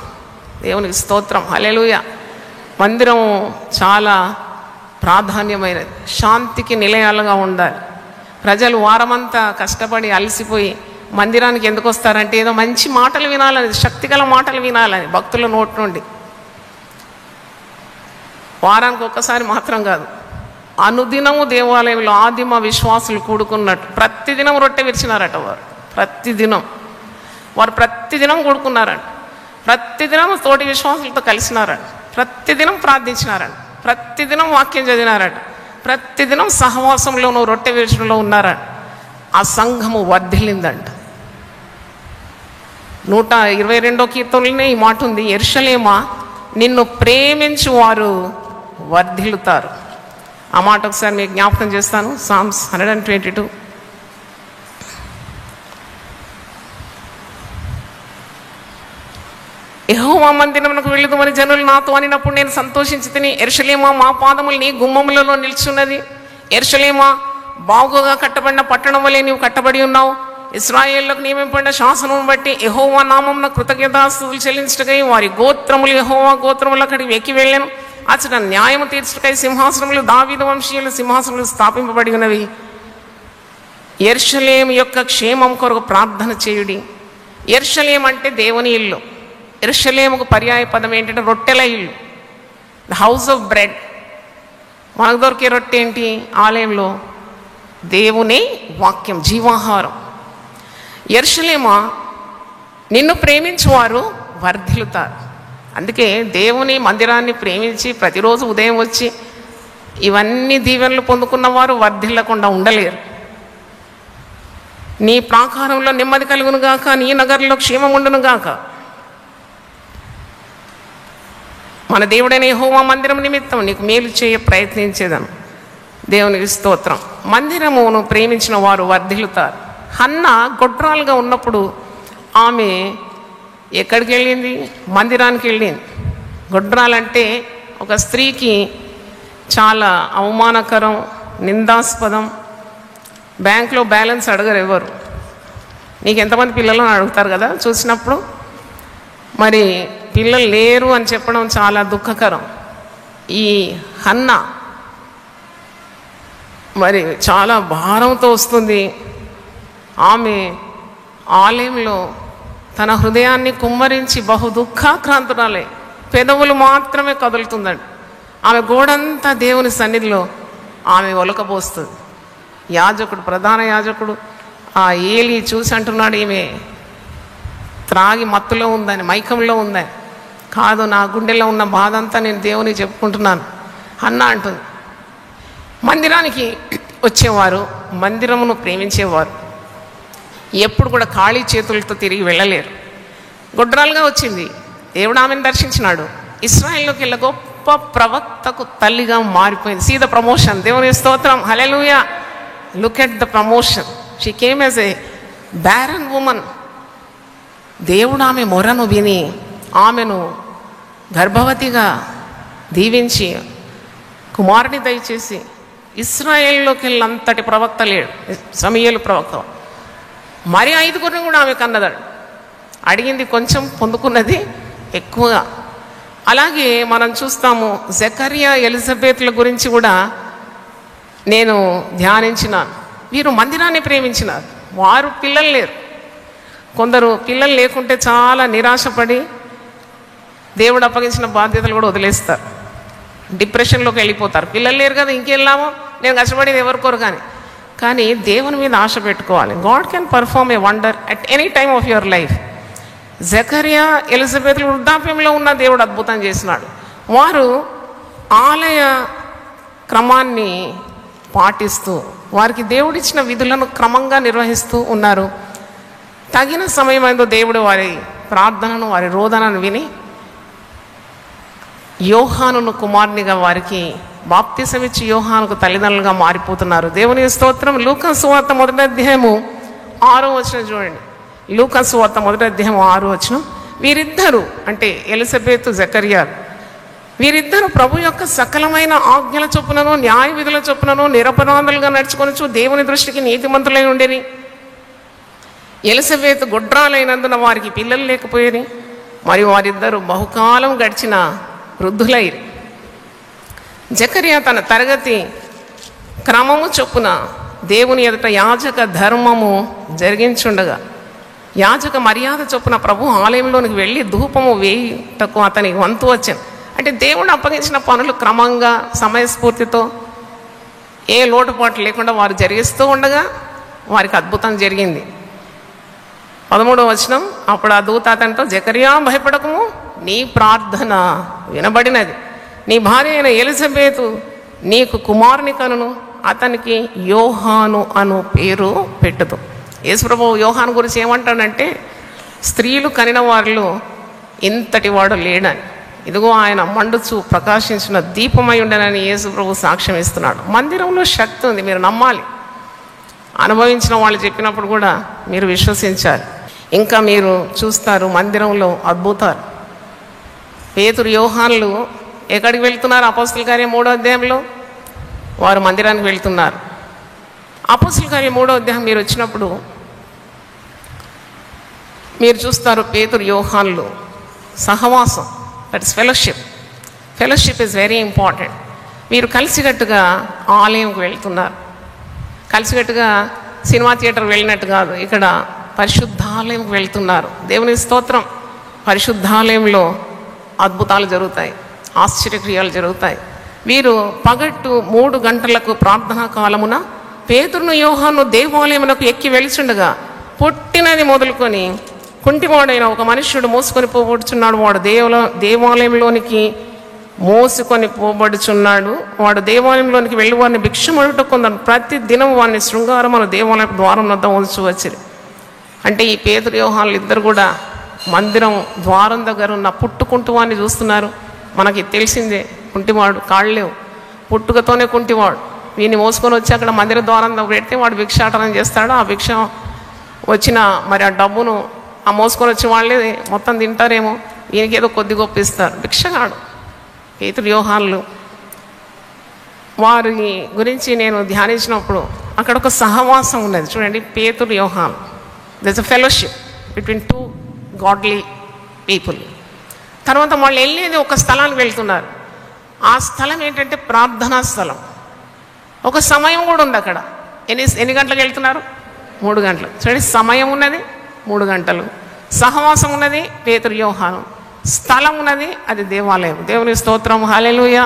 దేవునికి స్తోత్రం. హల్లెలూయా. మందిరం చాలా ప్రాధాన్యమైనది. శాంతికి నిలయాలుగా ఉండాలి. ప్రజలు వారమంతా కష్టపడి అలసిపోయి మందిరానికి ఎందుకు వస్తారంటే ఏదో మంచి మాటలు వినాలని, శక్తిగల మాటలు వినాలని భక్తుల నోటి నుండి. వారానికి ఒక్కసారి మాత్రం కాదు, అనుదినము దేవాలయంలో ఆదిమ విశ్వాసులు కూడుకున్నట్టు ప్రతిదినం రొట్టె విరిచినారట. వారు ప్రతిదినం కూడుకున్నారంట, ప్రతిదినం తోటి విశ్వాసులతో కలిసినారట, ప్రతిదినం ప్రార్థించినారట, ప్రతిదినం వాక్యం చదివినారట, ప్రతిదినం సహవాసంలోనూ రొట్టె విరిచడంలో ఉన్నారట. ఆ సంఘము వర్ధిల్లిందంట. 122వ కీర్తనలోనే ఈ మాట ఉంది, యెరూషలేమా నిన్ను ప్రేమించు వారు వర్ధిల్లుతారు. ఆ మాట ఒకసారి మీకు జ్ఞాపకం చేస్తాను. సామ్స్ 122. యెహోవా మందిరమునకు వెళ్ళుదుమని జనులు నాతో అనినప్పుడు నేను సంతోషించి తిని, యెరూషలేమా మా పాదములు నీ గుమ్మములలో నిల్చున్నది. యెరూషలేమా బాగుగా కట్టబడిన పట్టణం వలె నీవు కట్టబడి ఉన్నావు. ఇశ్రాయేలులకు నియమింపబడిన శాసనం బట్టి యెహోవా నామమున కృతజ్ఞతాస్తుతులు చెల్లించుటకై వారి గోత్రములు యెహోవా గోత్రముల అక్కడికి వెక్కి వెళ్ళాను. అచ్చట న్యాయము తీర్చుటకై సింహాసనములు దావీదు వంశీయుల సింహాసనములు స్థాపింపబడి ఉన్నవి. యెరూషలేము యొక్క క్షేమం కొరకు ప్రార్థన చేయుడి. యెరూషలేము అంటే దేవుని ఇల్లు. యెరూషలేముకు పర్యాయ పదం ఏంటంటే రొట్టెల ఇల్లు, ద హౌస్ ఆఫ్ బ్రెడ్. మనకు దొరికే రొట్టె ఏంటి? ఆలయంలో దేవుని వాక్యం, జీవాహారం. యెరూషలేమా నిన్ను ప్రేమించువారు వర్ధిల్లుతారు. అందుకే దేవుని మందిరాన్ని ప్రేమించి ప్రతిరోజు ఉదయం వచ్చి ఇవన్నీ దీవెనలు పొందుకున్న వారు వర్ధిల్లకుండా ఉండలేరు. నీ ప్రాకారంలో నెమ్మది కలుగును గాక, నీ నగరంలో క్షేమం ఉండును గాక. మన దేవుడైన యెహోవా మందిరం నిమిత్తం నీకు మేలు చేయ ప్రయత్నించేదను. దేవునికి స్తోత్రం. మందిరమును ప్రేమించిన వారు వర్ధిల్లుతారు. హన్న గొడ్రాలుగా ఉన్నప్పుడు ఆమె ఎక్కడికి వెళ్ళింది? మందిరానికి వెళ్ళింది. గొడ్రాలంటే ఒక స్త్రీకి చాలా అవమానకరం, నిందాస్పదం. బ్యాంకులో బ్యాలెన్స్ అడగరు ఎవరు. నీకు ఎంతమంది పిల్లలు అని అడుగుతారు కదా చూసినప్పుడు. మరి పిల్లలు లేరు అని చెప్పడం చాలా దుఃఖకరం. ఈ హన్న మరి చాలా భారంతో వస్తుంది. ఆమె ఆలయంలో తన హృదయాన్ని కుమ్మరించి బహు దుఃఖాక్రాంతురాలే, పెదవులు మాత్రమే కదులుతుందండి. ఆమె గోడంతా దేవుని సన్నిధిలో ఆమె ఒలకబోస్తుంది. యాజకుడు, ప్రధాన యాజకుడు ఆ ఏలి చూసి అంటున్నాడు, ఈమె త్రాగి మత్తులో ఉందని, మైకంలో ఉందని. కాదు, నా గుండెలో ఉన్న బాధ అంతా నేను దేవునికి చెప్పుకుంటున్నాను అన్న అంటుంది. మందిరానికి వచ్చేవారు, మందిరమును ప్రేమించేవారు ఎప్పుడు కూడా ఖాళీ చేతులతో తిరిగి వెళ్ళలేరు. గొడ్రాలుగా వచ్చింది, దేవుడు ఆమెను దర్శించినాడు. ఇశ్రాయేలులోకి వెళ్ళ గొప్ప ప్రవక్తకు తల్లిగా మారిపోయింది. See the promotion. దేవుని స్తోత్రం, hallelujah. Look at the promotion. She came as a barren woman. దేవుడు ఆమె మొరను విని ఆమెను గర్భవతిగా దీవించి కుమారుని దయచేసి, ఇశ్రాయేలులోకి వెళ్ళంతటి ప్రవక్త లేడు, సమూయేలు ప్రవక్త. మరి 5గురిని కూడా ఆమె కన్నదాడు. అడిగింది కొంచెం, పొందుకున్నది ఎక్కువగా. అలాగే మనం చూస్తాము, జకరియా, ఎలిజబెత్ల గురించి కూడా నేను ధ్యానించినాను. వీరు మందిరాన్ని ప్రేమించినారు. వారు పిల్లలు లేరు. కొందరు పిల్లలు లేకుంటే చాలా నిరాశపడి దేవుడు అప్పగించిన బాధ్యతలు కూడా వదిలేస్తారు, డిప్రెషన్లోకి వెళ్ళిపోతారు. పిల్లలు లేరు కదా, ఇంకెళ్ళామో, నేను కష్టపడేది ఎవరికోరు కానీ దేవుని మీద ఆశ పెట్టుకోవాలి. God can perform a wonder at any time of your life. జకరియా, ఎలిజబెత్లు వృద్ధాప్యంలో ఉన్న దేవుడు అద్భుతం చేసినాడు. వారు ఆలయ క్రమాన్ని పాటిస్తూ వారికి దేవుడిచ్చిన విధులను క్రమంగా నిర్వహిస్తూ ఉన్నారు. తగిన సమయమైందో దేవుడు వారి ప్రార్థనను, వారి రోదనను విని యోహానును కుమారునిగా వారికి బాప్తిసమిచ్చి యోహానుకు తల్లిదండ్రులుగా మారిపోతున్నారు. దేవుని స్తోత్రం. లూకా సువార్త 1వ అధ్యాయము 6వ వచనం చూడండి. లూకా సువార్త 1వ అధ్యాయం 6వ వచనం. వీరిద్దరూ అంటే ఎలిజబెత్, జకరియా, వీరిద్దరూ ప్రభు యొక్క సకలమైన ఆజ్ఞల చొప్పునను న్యాయ విధుల చొప్పునను నిరపరాధులుగా నడుచుకొనొచ్చు దేవుని దృష్టికి నీతిమంతులై ఉండేది. ఎలిజబెత్ గొడ్రాలైనందున వారికి పిల్లలు లేకపోయేది. మరియు వారిద్దరూ బహుకాలం గడిచిన వృద్ధులైరి. జకరియా తన తరగతి క్రమము చొప్పున దేవుని ఎదుట యాజక ధర్మము జరిగించుండగా, యాజక మర్యాద చొప్పున ప్రభు ఆలయంలోనికి వెళ్ళి ధూపము వేయుటకు అతనికి వంతు వచ్చాను. అంటే దేవుడు అప్పగించిన పనులు క్రమంగా సమయస్ఫూర్తితో ఏ లోటుపాటు లేకుండా వారు జరిగిస్తూ ఉండగా వారికి అద్భుతం జరిగింది. 13వ వచనం. అప్పుడు ఆ దూత అతనితో, జకరియా భయపడకము, నీ ప్రార్థన వినబడినది. నీ భార్య అయిన ఎలిజబెతు నీకు కుమారుని కనును, అతనికి యోహాను అను పేరు పెట్టుదు. యేసుప్రభువు యోహాను గురించి ఏమంటాడంటే, స్త్రీలు కనిన వారిలో ఇంతటి వాడు లేడని, ఇదిగో ఆయన మండుచు ప్రకాశించిన దీపమై ఉండనని యేసు ప్రభు సాక్ష్యం ఇస్తున్నాడు. మందిరంలో శక్తి ఉంది, మీరు నమ్మాలి. అనుభవించిన వాళ్ళు చెప్పినప్పుడు కూడా మీరు విశ్వసించాలి. ఇంకా మీరు చూస్తారు మందిరంలో అద్భుతాలు. పేతురు యోహానులు ఎక్కడికి వెళ్తున్నారు? అపోస్తలుల కార్యం 3వ అధ్యాయంలో వారు మందిరానికి వెళ్తున్నారు. అపోస్తలుల కార్యం 3వ అధ్యాయం మీరు వచ్చినప్పుడు మీరు చూస్తారు పేతురు యోహానులు సహవాసం, that is fellowship. Fellowship is very important. మీరు కలిసికట్టుగా ఆలయంకి వెళ్తున్నారు. కలిసికట్టుగా సినిమా థియేటర్ వెళ్ళినట్టు కాదు, ఇక్కడ పరిశుద్ధాలయంకి వెళ్తున్నారు. దేవుని స్తోత్రం. పరిశుద్ధాలయంలో అద్భుతాలు జరుగుతాయి, ఆశ్చర్యక్రియలు జరుగుతాయి. వీరు పగట్టు 3 గంటలకు ప్రార్థనా కాలమున పేతురును యోహాను దేవాలయమునకు ఎక్కి వెళ్చుండగా పుట్టినది మొదలుకొని కుంటివాడైన ఒక మనుష్యుడు మోసుకొని పోబడుచున్నాడు. వాడు దేవాలయంలోనికి మోసుకొని పోబడుచున్నాడు. వాడు దేవాలయంలోనికి వెళ్ళి వారిని భిక్షమడుట కొందరు ప్రతి దినం వారిని శృంగారమున దేవాలయం ద్వారం వద్ద ఉంచు వచ్చిరి. అంటే ఈ పేతురు యోహానులు ఇద్దరు కూడా మందిరం ద్వారం దగ్గర ఉన్న పుట్టుకుంటూ వాడిని చూస్తున్నారు. మనకి తెలిసిందే, కుంటివాడు, కాళ్ళు లేవు, పుట్టుకతోనే కుంటివాడు. వీడిని మోసుకొని వచ్చి అక్కడ మందిర ద్వారం దగ్గర పెడితే వాడు భిక్షాటనం చేస్తాడు. ఆ భిక్ష వచ్చిన మరి ఆ డబ్బును ఆ మోసుకొని వచ్చి వాళ్ళే మొత్తం తింటారేమో, ఈయనకి ఏదో కొద్ది గొప్ప ఇస్తారు. భిక్షగాడు పేతురు యోహానులు. వారి గురించి నేను ధ్యానించినప్పుడు అక్కడ ఒక సహవాసం ఉన్నది. చూడండి, పేతురు యోహాను, there is a fellowship between 2 godly people. తర్వాత వాళ్ళు వెళ్ళేది ఒక స్థలానికి వెళ్తున్నారు. ఆ స్థలం ఏంటంటే ప్రార్థనా స్థలం. ఒక సమయం కూడా ఉంది అక్కడ. ఎన్ని గంటలకు వెళ్తున్నారు? 3 గంటలు. చూడండి, సమయం ఉన్నది 3 గంటలు, సహవాసం ఉన్నది పేతురు యోహాను, స్థలం ఉన్నది అది దేవాలయం. దేవుని స్తోత్రం, హల్లెలూయా.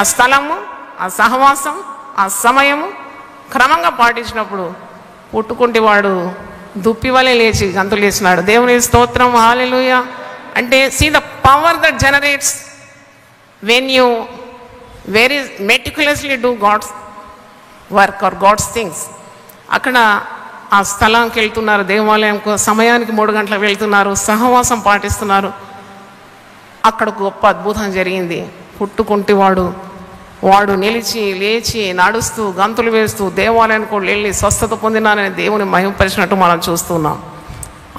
ఆ స్థలము, ఆ సహవాసం, ఆ సమయము క్రమంగా పాటించినప్పుడు పుట్టుకుంటే వాడు దుప్పివలే లేచి గంతులు వేసినాడు. దేవుని స్తోత్రం, హల్లెలూయా. అంటే see the power that generates when you very meticulously do God's work or God's things. అక్కడ ఆ స్థలానికి వెళ్తున్నారు, దేవాలయంకు సమయానికి 3 గంటలకు వెళ్తున్నారు, సహవాసం పాటిస్తున్నారు. అక్కడ గొప్ప అద్భుతం జరిగింది. పుట్టుకుంటే వాడు నిలిచి లేచి నడుస్తూ గంతులు వేస్తూ దేవాలయానికి వెళ్ళి స్వస్థత పొందినానని దేవుని మహిమపరిచినట్టు మనం చూస్తున్నాం.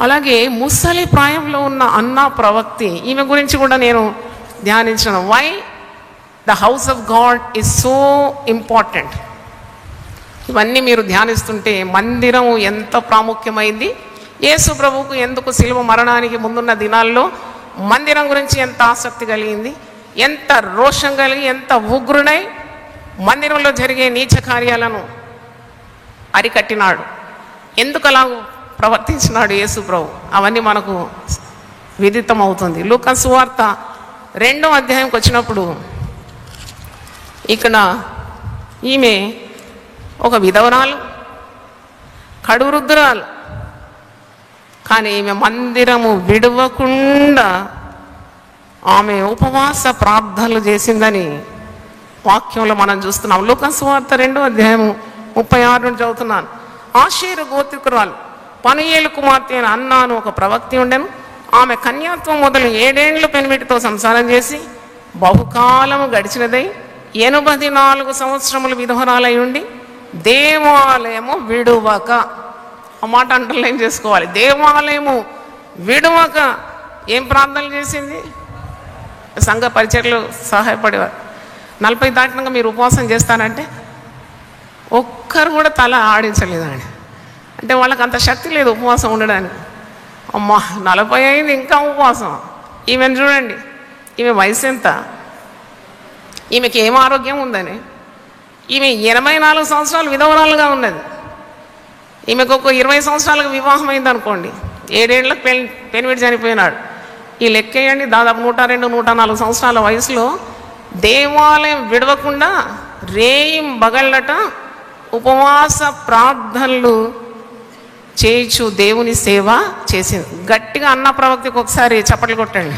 అలాగే ముసలి ప్రాయంలో ఉన్న అన్నా ప్రవక్తి, ఈమె గురించి కూడా నేను ధ్యానించాను. Why the house of God is so important. ఇవన్నీ మీరు ధ్యానిస్తుంటే మందిరం ఎంత ప్రాముఖ్యమైంది, యేసు ప్రభువుకు ఎందుకు శిలువ మరణానికి ముందున్న దినాల్లో మందిరం గురించి ఎంత ఆసక్తి కలిగింది, ఎంత రోషం కలిగి, ఎంత ఉగ్రుడై మందిరంలో జరిగే నీచ కార్యాలను అరికట్టినాడు, ఎందుకు అలా ప్రవర్తించినాడు యేసు ప్రభు, అవన్నీ మనకు విదితం అవుతుంది. లూకా సువార్త 2వ అధ్యాయంకి వచ్చినప్పుడు ఇక్కడ ఈమె ఒక విధవరాలు, కడువృద్ధురాలు, కానీ ఈమె మందిరము విడవకుండా ఆమె ఉపవాస ప్రార్థనలు చేసిందని వాక్యంలో మనం చూస్తున్నాం. లూకా సువార్త 2వ అధ్యాయం 36 నుంచి చదువుతున్నాను. ఆషేరు గోత్రికురాలు పనుయేలు కుమార్తె అయిన అన్నాను ఒక ప్రవక్తి ఉండెను. ఆమె కన్యాత్వం మొదలు 7 ఏళ్ళు పెనిమిటితో సంసారం చేసి బహుకాలము గడిచినదై 84 సంవత్సరములు విధవరాలై ఉండి దేవాలయము విడువక, ఆ మాట అండర్లైన్ చేసుకోవాలి, దేవాలయము విడువక ఏం ప్రార్థనలు చేసింది? సంఘ పరిచర్లు సహాయపడేవారు. 40 దాటినాక మీరు ఉపవాసం చేస్తానంటే ఒక్కరు కూడా తల ఆడించలేదండి. అంటే వాళ్ళకి అంత శక్తి లేదు ఉపవాసం ఉండడానికి. అమ్మా 40 అయింది ఇంకా ఉపవాసం. ఈమెను చూడండి, ఈమె వయసు ఎంత, ఈమెకి ఏం ఆరోగ్యం ఉందని. ఈమె 84 సంవత్సరాలు విధవరాలుగా ఉన్నది. ఈమెకు ఒక 20 సంవత్సరాలకు వివాహం అయింది అనుకోండి, 7 ఏళ్ళకి పెనిమిటి చనిపోయినాడు. ఈ లెక్కేయండి, దాదాపు 102, 104 సంవత్సరాల వయసులో దేవాలయం విడవకుండా రేయిం బగళ్ళట ఉపవాస ప్రార్థనలు చేయించు దేవుని సేవ చేసింది. గట్టిగా అన్న ప్రవక్తికి ఒకసారి చప్పట్లు కొట్టండి.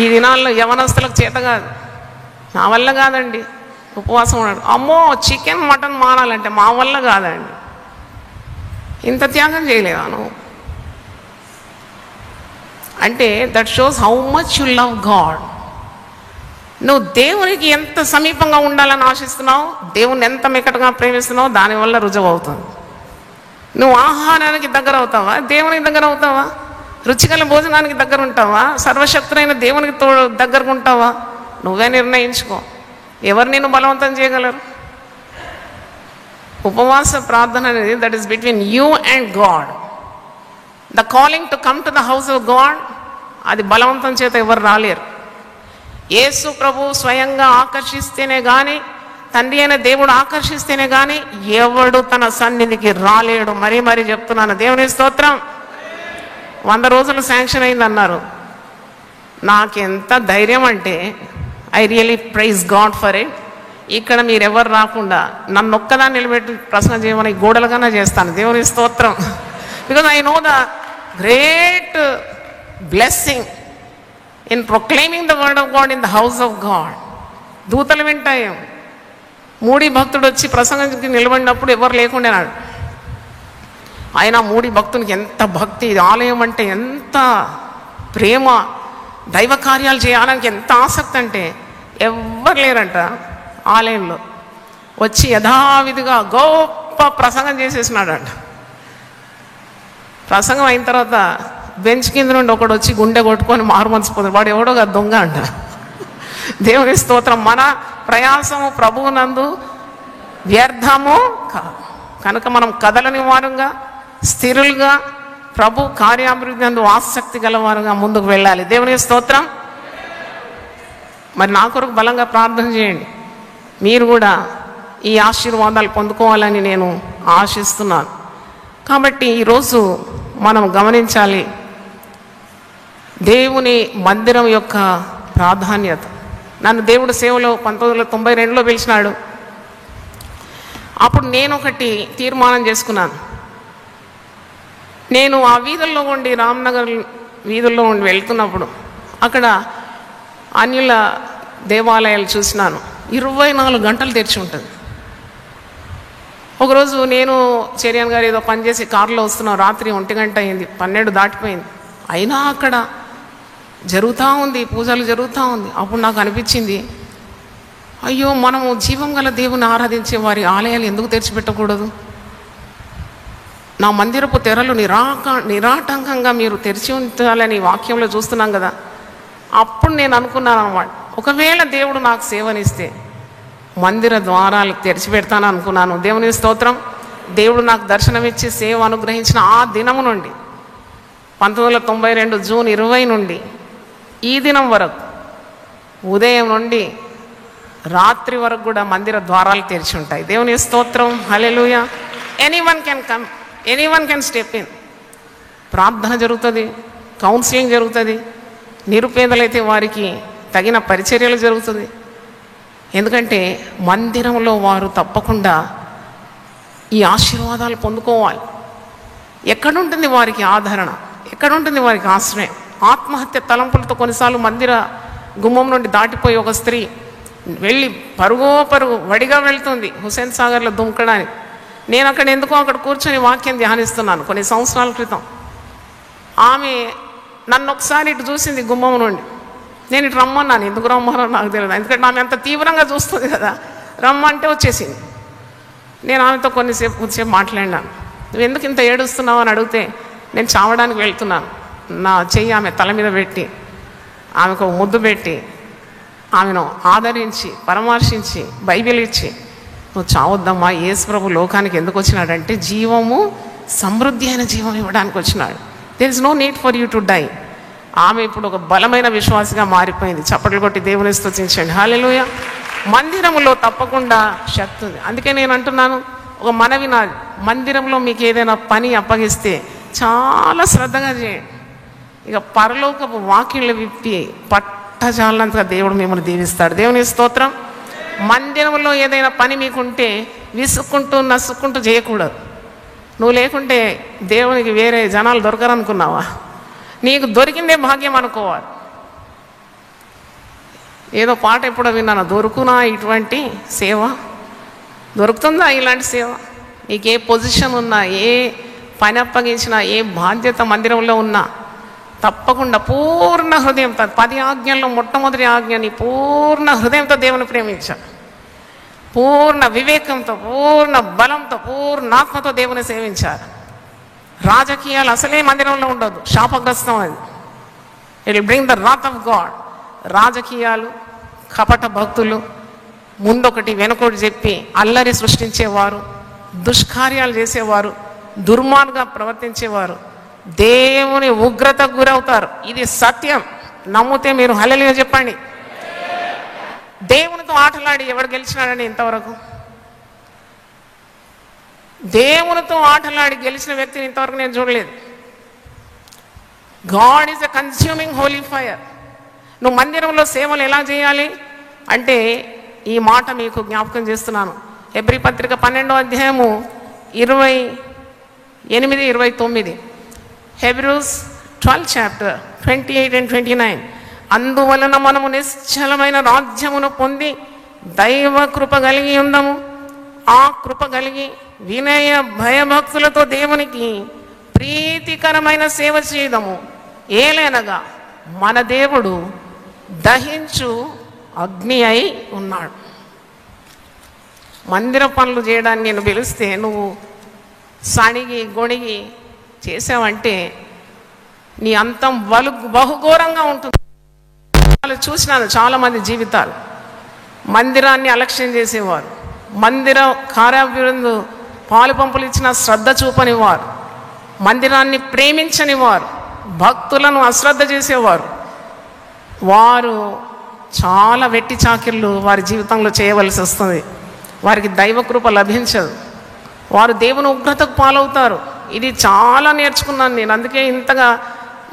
ఈ దినాల్లో యవనస్తులకు చేత కాదు, నా వల్ల కాదండి ఉపవాసం ఉన్నాడు. అమ్మో చికెన్ మటన్ మానాలంటే మా వల్ల కాదండి. ఇంత త్యాగం చేయలేవా నువ్వు? అంటే that shows how much you love God. నువ్వు దేవునికి ఎంత సమీపంగా ఉండాలని ఆశిస్తున్నావు, దేవుని ఎంత మికటగా ప్రేమిస్తున్నావు, దానివల్ల రుజువు అవుతుంది. నువ్వు ఆహారానికి దగ్గర అవుతావా, దేవునికి దగ్గర అవుతావా? రుచికల భోజనానికి దగ్గర ఉంటావా, సర్వశక్తులైన దేవునికి దగ్గరకు ఉంటావా? నువ్వే నిర్ణయించుకో. ఎవరు నిన్ను బలవంతం చేయగలరు? ఉపవాస ప్రార్థన అనేది that is between you and God. The calling to come to the house of God, అది బలవంతం చేత ఎవరు రాలేరు. యేసు ప్రభు స్వయంగా ఆకర్షిస్తేనే కానీ, తండ్రి అయిన దేవుడు ఆకర్షిస్తేనే కానీ ఎవడు తన సన్నిధికి రాలేడు. మరీ మరీ చెప్తున్నాను, దేవుని స్తోత్రం. 100 రోజులు శాంక్షన్ అయిందన్నారు. నాకెంత ధైర్యం అంటే I really praise God for it. ఇక్కడ మీరెవరు రాకుండా నన్ను ఒక్కదాన్ని నిలబెట్టి ప్రశ్న చేయమని గోడలుగానే చేస్తాను. దేవుని స్తోత్రం. Because I know the great blessing in proclaiming the word of God in the house of God. దూతలు వింటాయి. మూడి భక్తుడు వచ్చి ప్రసంగానికి నిలబడినప్పుడు ఎవరు లేకుండానాడు. ఆయన మూడి భక్తునికి ఎంత భక్తి, ఆలయం అంటే ఎంత ప్రేమ, దైవ కార్యాలు చేయడానికి ఎంత ఆసక్తి అంటే ఎవ్వరు లేరంట ఆలయంలో. వచ్చి యథావిధిగా గొప్ప ప్రసంగం చేసేసినాడంట. ప్రసంగం అయిన తర్వాత బెంచ్ కింద నుండి ఒకడు వచ్చి గుండె కొట్టుకొని మారుమనిసిపోతాడు. వాడు ఎవడో దొంగ అంట. దేవుని స్తోత్రం. మన ప్రయాసము ప్రభువునందు వ్యర్థము కాదు. కనుక మనం కదలని వారుగా, స్థిరులుగా, ప్రభు కార్యాభివృద్ధి నందు ఆసక్తి గలవారుగా ముందుకు వెళ్ళాలి. దేవుని స్తోత్రం. మరి నా కొరకు బలంగా ప్రార్థన చేయండి. మీరు కూడా ఈ ఆశీర్వాదాలు పొందుకోవాలని నేను ఆశిస్తున్నాను. కాబట్టి ఈరోజు మనం గమనించాలి దేవుని మందిరం యొక్క ప్రాధాన్యత. నన్ను దేవుడు సేవలో 1992లో పిలిచినాడు. అప్పుడు నేను ఒకటి తీర్మానం చేసుకున్నాను. నేను ఆ వీధుల్లో ఉండి, రామ్నగర్ వీధుల్లో ఉండి వెళ్తున్నప్పుడు అక్కడ అన్యుల దేవాలయాలు చూసినాను. 24 గంటలు తెరిచి ఉంటుంది. ఒకరోజు నేను చెరియన్ గారు ఏదో పనిచేసి కారులో వస్తున్నాం. రాత్రి 1 గంట అయింది, 12 దాటిపోయింది. అయినా అక్కడ జరుగుతూ ఉంది, పూజలు జరుగుతూ ఉంది. అప్పుడు నాకు అనిపించింది, అయ్యో మనము జీవం గల దేవుని ఆరాధించే వారి ఆలయాలు ఎందుకు తెరిచిపెట్టకూడదు? నా మందిరపు తెరలు నిరాటంకంగా మీరు తెరిచి ఉంచాలని వాక్యంలో చూస్తున్నాం కదా. అప్పుడు నేను అనుకున్నాను అన్నమాట, ఒకవేళ దేవుడు నాకు సేవనిస్తే మందిర ద్వారాలు తెరిచిపెడతాను అనుకున్నాను. దేవుని స్తోత్రం. దేవుడు నాకు దర్శనమిచ్చి సేవ అనుగ్రహించిన ఆ దినము నుండి 1992 జూన్ 20 నుండి ఈ దినం వరకు ఉదయం నుండి రాత్రి వరకు కూడా మందిర ద్వారాలు తెరిచి ఉంటాయి. దేవుని స్తోత్రం. Hallelujah. Anyone can come, anyone can step in. ప్రార్థన జరుగుతుంది, కౌన్సిలింగ్ జరుగుతుంది, నిరుపేదలైతే వారికి తగిన పరిచర్యలు జరుగుతుంది. ఎందుకంటే మందిరంలో వారు తప్పకుండా ఈ ఆశీర్వాదాలు పొందుకోవాలి. ఎక్కడుంటుంది వారికి ఆదరణ, ఎక్కడుంటుంది వారికి ఆశ్రయం? ఆత్మహత్య తలంపులతో కొన్నిసార్లు మందిర గుమ్మం నుండి దాటిపోయి ఒక స్త్రీ వెళ్ళి పరుగు వడిగా వెళ్తుంది హుసేన్ సాగర్లో దుంకడానికి. నేను అక్కడ కూర్చొని వాక్యం ధ్యానిస్తున్నాను కొన్ని సంవత్సరాల క్రితం. ఆమె నన్ను ఒకసారి ఇటు చూసింది గుమ్మం నుండి. నేను ఇటు రమ్మన్నాను. ఎందుకు రమ్మన్నానో నాకు తెలియదు, ఎందుకంటే ఆమె అంత తీవ్రంగా చూస్తుంది కదా. రమ్మంటే వచ్చేసింది. నేను ఆమెతో కొద్దిసేపు మాట్లాడినాను. నువ్వు ఎందుకు ఇంత ఏడుస్తున్నావు అని అడిగితే, నేను చావడానికి వెళ్తున్నాను. నా చెయ్యి ఆమె తల మీద పెట్టి, ఆమెకు ముద్దు పెట్టి, ఆమెను ఆదరించి పరామర్శించి బైబిల్ ఇచ్చి, నువ్వు చావొద్దమ్మా, యేసు ప్రభు లోకానికి ఎందుకు వచ్చినాడంటే జీవము, సమృద్ధి అయిన జీవం ఇవ్వడానికి వచ్చినాడు. There is no need for you to die. ఆమె ఇప్పుడు ఒక బలమైన విశ్వాసిగా మారిపోయింది. చప్పట్లు కొట్టి దేవుని స్తుతించండి. హల్లెలూయా. మందిరంలో తప్పకుండా శక్తి ఉంది. అందుకే నేను అంటున్నాను, ఒక మనవి నాది, మందిరంలో మీకు ఏదైనా పని అప్పగిస్తే చాలా శ్రద్ధగా చేయండి. ఇక పరలోకపు వాకిళ్ళు విప్పి పట్టజాలంతగా దేవుడు మిమ్మల్ని దీవిస్తాడు. దేవుని స్తోత్రం. మందిరంలో ఏదైనా పని మీకుంటే విసుక్కుంటూ నసుక్కుంటూ చేయకూడదు. నువ్వు లేకుంటే దేవునికి వేరే జనాలు దొరకరనుకున్నావా? నీకు దొరికిందే భాగ్యం అనుకోవాలి. ఏదో పాట ఎప్పుడో విన్నాను, దొరుకునా ఇటువంటి సేవ? దొరుకుతుందా ఇలాంటి సేవ? నీకు ఏ పొజిషన్ ఉన్నా, ఏ పని అప్పగించిన, ఏ బాధ్యత మందిరంలో ఉన్నా తప్పకుండా పూర్ణ హృదయంతో, 10 ఆజ్ఞల్లో మొట్టమొదటి ఆజ్ఞని పూర్ణ హృదయంతో దేవుని ప్రేమించాలి. పూర్ణ వివేకంతో, పూర్ణ బలంతో, పూర్ణాత్మతో దేవుని సేవించాలి. రాజకీయాలు అసలే మందిరంలో ఉండదు, శాపగ్రస్తం అది. It will bring the Rath of God. రాజకీయాలు, కపట భక్తులు, ముందొకటి వెనకొకటి చెప్పి అల్లరి సృష్టించేవారు, దుష్కార్యాలు చేసేవారు, దుర్మార్గంగా ప్రవర్తించేవారు దేవుని ఉగ్రతకు గురవుతారు. ఇది సత్యం. నమ్మితే మీరు హల్లెలూయా చెప్పండి. దేవునితో ఆటలాడి ఎవడు గెలిచినాడని ఇంతవరకు? దేవునితో ఆటలాడి గెలిచిన వ్యక్తిని ఇంతవరకు నేను చూడలేదు. God is a consuming Holi fire. నువ్వు మందిరంలో సేవలు ఎలా చేయాలి అంటే ఈ మాట మీకు జ్ఞాపకం చేస్తున్నాను. హెబ్రీ పత్రిక 12వ అధ్యాయము 28, 29. Hebrews 12 chapter 28 and 29. అందువలన మనము నిశ్చలమైన రాజ్యమును పొంది దైవ కృప కలిగి ఉందాము. ఆ కృప కలిగి వినయ భయభక్తులతో దేవునికి ప్రీతికరమైన సేవ చేయదము. ఏలైనగా మన దేవుడు దహించు అగ్ని అయి ఉన్నాడు. మందిర పనులు చేయడానికి నేను పిలిస్తే నువ్వు సణిగి గొణిగి చేసావంటే నీ అంతం బహుఘోరంగా ఉంటుంది. చూసినాను చాలామంది జీవితాలు. మందిరాన్ని అలక్ష్యం చేసేవారు, మందిర కార్యాభివృద్ధి పాలు పంపులు ఇచ్చిన శ్రద్ధ చూపని వారు, మందిరాన్ని ప్రేమించని వారు, భక్తులను అశ్రద్ధ చేసేవారు, వారు చాలా వెట్టి చాకిర్లు వారి జీవితంలో చేయవలసి వస్తుంది. వారికి దైవకృప లభించదు. వారు దేవుని ఉగ్రతకు పాలవుతారు. ఇది చాలా నేర్చుకున్నాను నేను. అందుకే ఇంతగా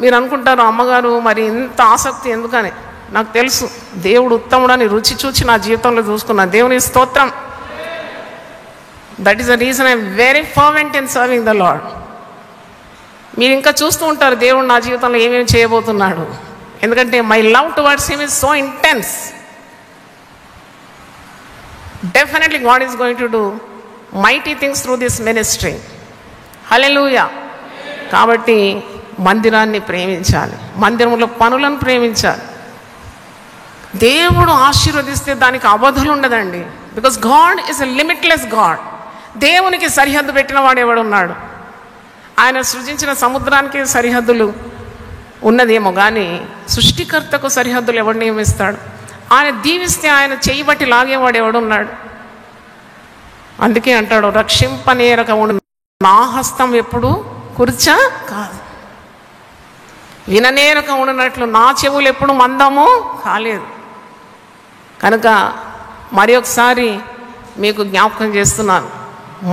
మీరు అనుకుంటారు అమ్మగారు మరి ఇంత ఆసక్తి ఎందుకని. నాకు తెలుసు దేవుడు ఉత్తముడని రుచి చూచి నా జీవితంలో చూసుకున్నాను. దేవుని స్తోత్రం. That is the reason I'm very fervent in serving the lord. మీరు ఇంకా చూస్తూ ఉంటారు దేవుడు నా జీవితంలో ఏమేమి చేయబోతున్నాడు. ఎందుకంటే my love towards him is so intense. Definitely God is going to do mighty things through this ministry. Hallelujah. కాబట్టి మందిరాన్ని ప్రేమించాలి, మందిరంలో పనులను ప్రేమించాలి. దేవుడు ఆశీర్వదిస్తే దానికి అవధులు ఉండదండి. Because God is a limitless God. దేవునికి సరిహద్దు పెట్టిన వాడు ఎవడున్నాడు? ఆయన సృజించిన సముద్రానికి సరిహద్దులు ఉన్నదేమో కానీ సృష్టికర్తకు సరిహద్దులు ఎవడు నియమిస్తాడు? ఆయన దీవిస్తే ఆయన చేయి బట్టి లాగేవాడు ఎవడున్నాడు? అందుకే అంటాడు రక్షింపనేరక ఉండు నా హస్తం ఎప్పుడు కుర్చా కాదు, విననేరక ఉండినట్లు నా చెవులు ఎప్పుడు మందము కాలేదు. కనుక మరి ఒకసారి మీకు జ్ఞాపకం చేస్తున్నాను,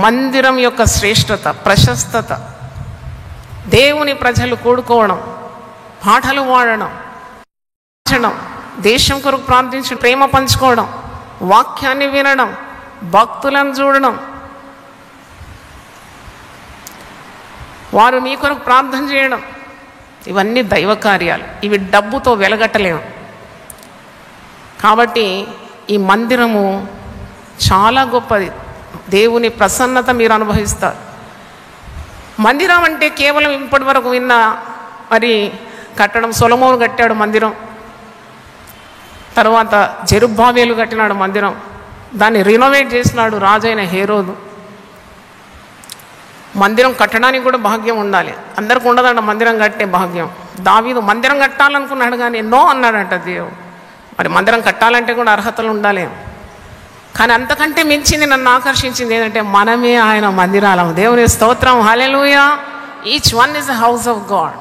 మందిరం యొక్క శ్రేష్టత, ప్రశస్తత, దేవుని ప్రజలు కూడుకోవడం, పాటలు పాడడం, దేశం కొరకు ప్రార్థించడం, ప్రేమ పంచుకోవడం, వాక్యాన్ని వినడం, భక్తులను చూడడం, వారు మీ కొరకు ప్రార్థన చేయడం, ఇవన్నీ దైవ కార్యాలు. ఇవి డబ్బుతో వెలగట్టలేము. కాబట్టి ఈ మందిరము చాలా గొప్పది. దేవుని ప్రసన్నత మీరు అనుభవిస్తారు. మందిరం అంటే కేవలం ఇప్పటి వరకు విన్న మరి కట్టడం. సొలొమోను కట్టాడు మందిరం, తర్వాత జెరుబ్బాబేలు కట్టినాడు మందిరం, దాన్ని రినోవేట్ చేసినాడు రాజైన హేరోదు. మందిరం కట్టడానికి కూడా భాగ్యం ఉండాలి. అందరికి ఉండదంట మందిరం కట్టే భాగ్యం. దావీదు మందిరం కట్టాలనుకున్నాడు కానీ ఎన్నో అన్నాడంట దేవుడు. మరి మందిరం కట్టాలంటే కూడా అర్హతలు ఉండాలి. కానీ అంతకంటే మించింది నన్ను ఆకర్షించింది ఏంటంటే మనమే ఆయన మందిరాలం. దేవుని స్తోత్రం. Hallelujah. Each one is the house of God.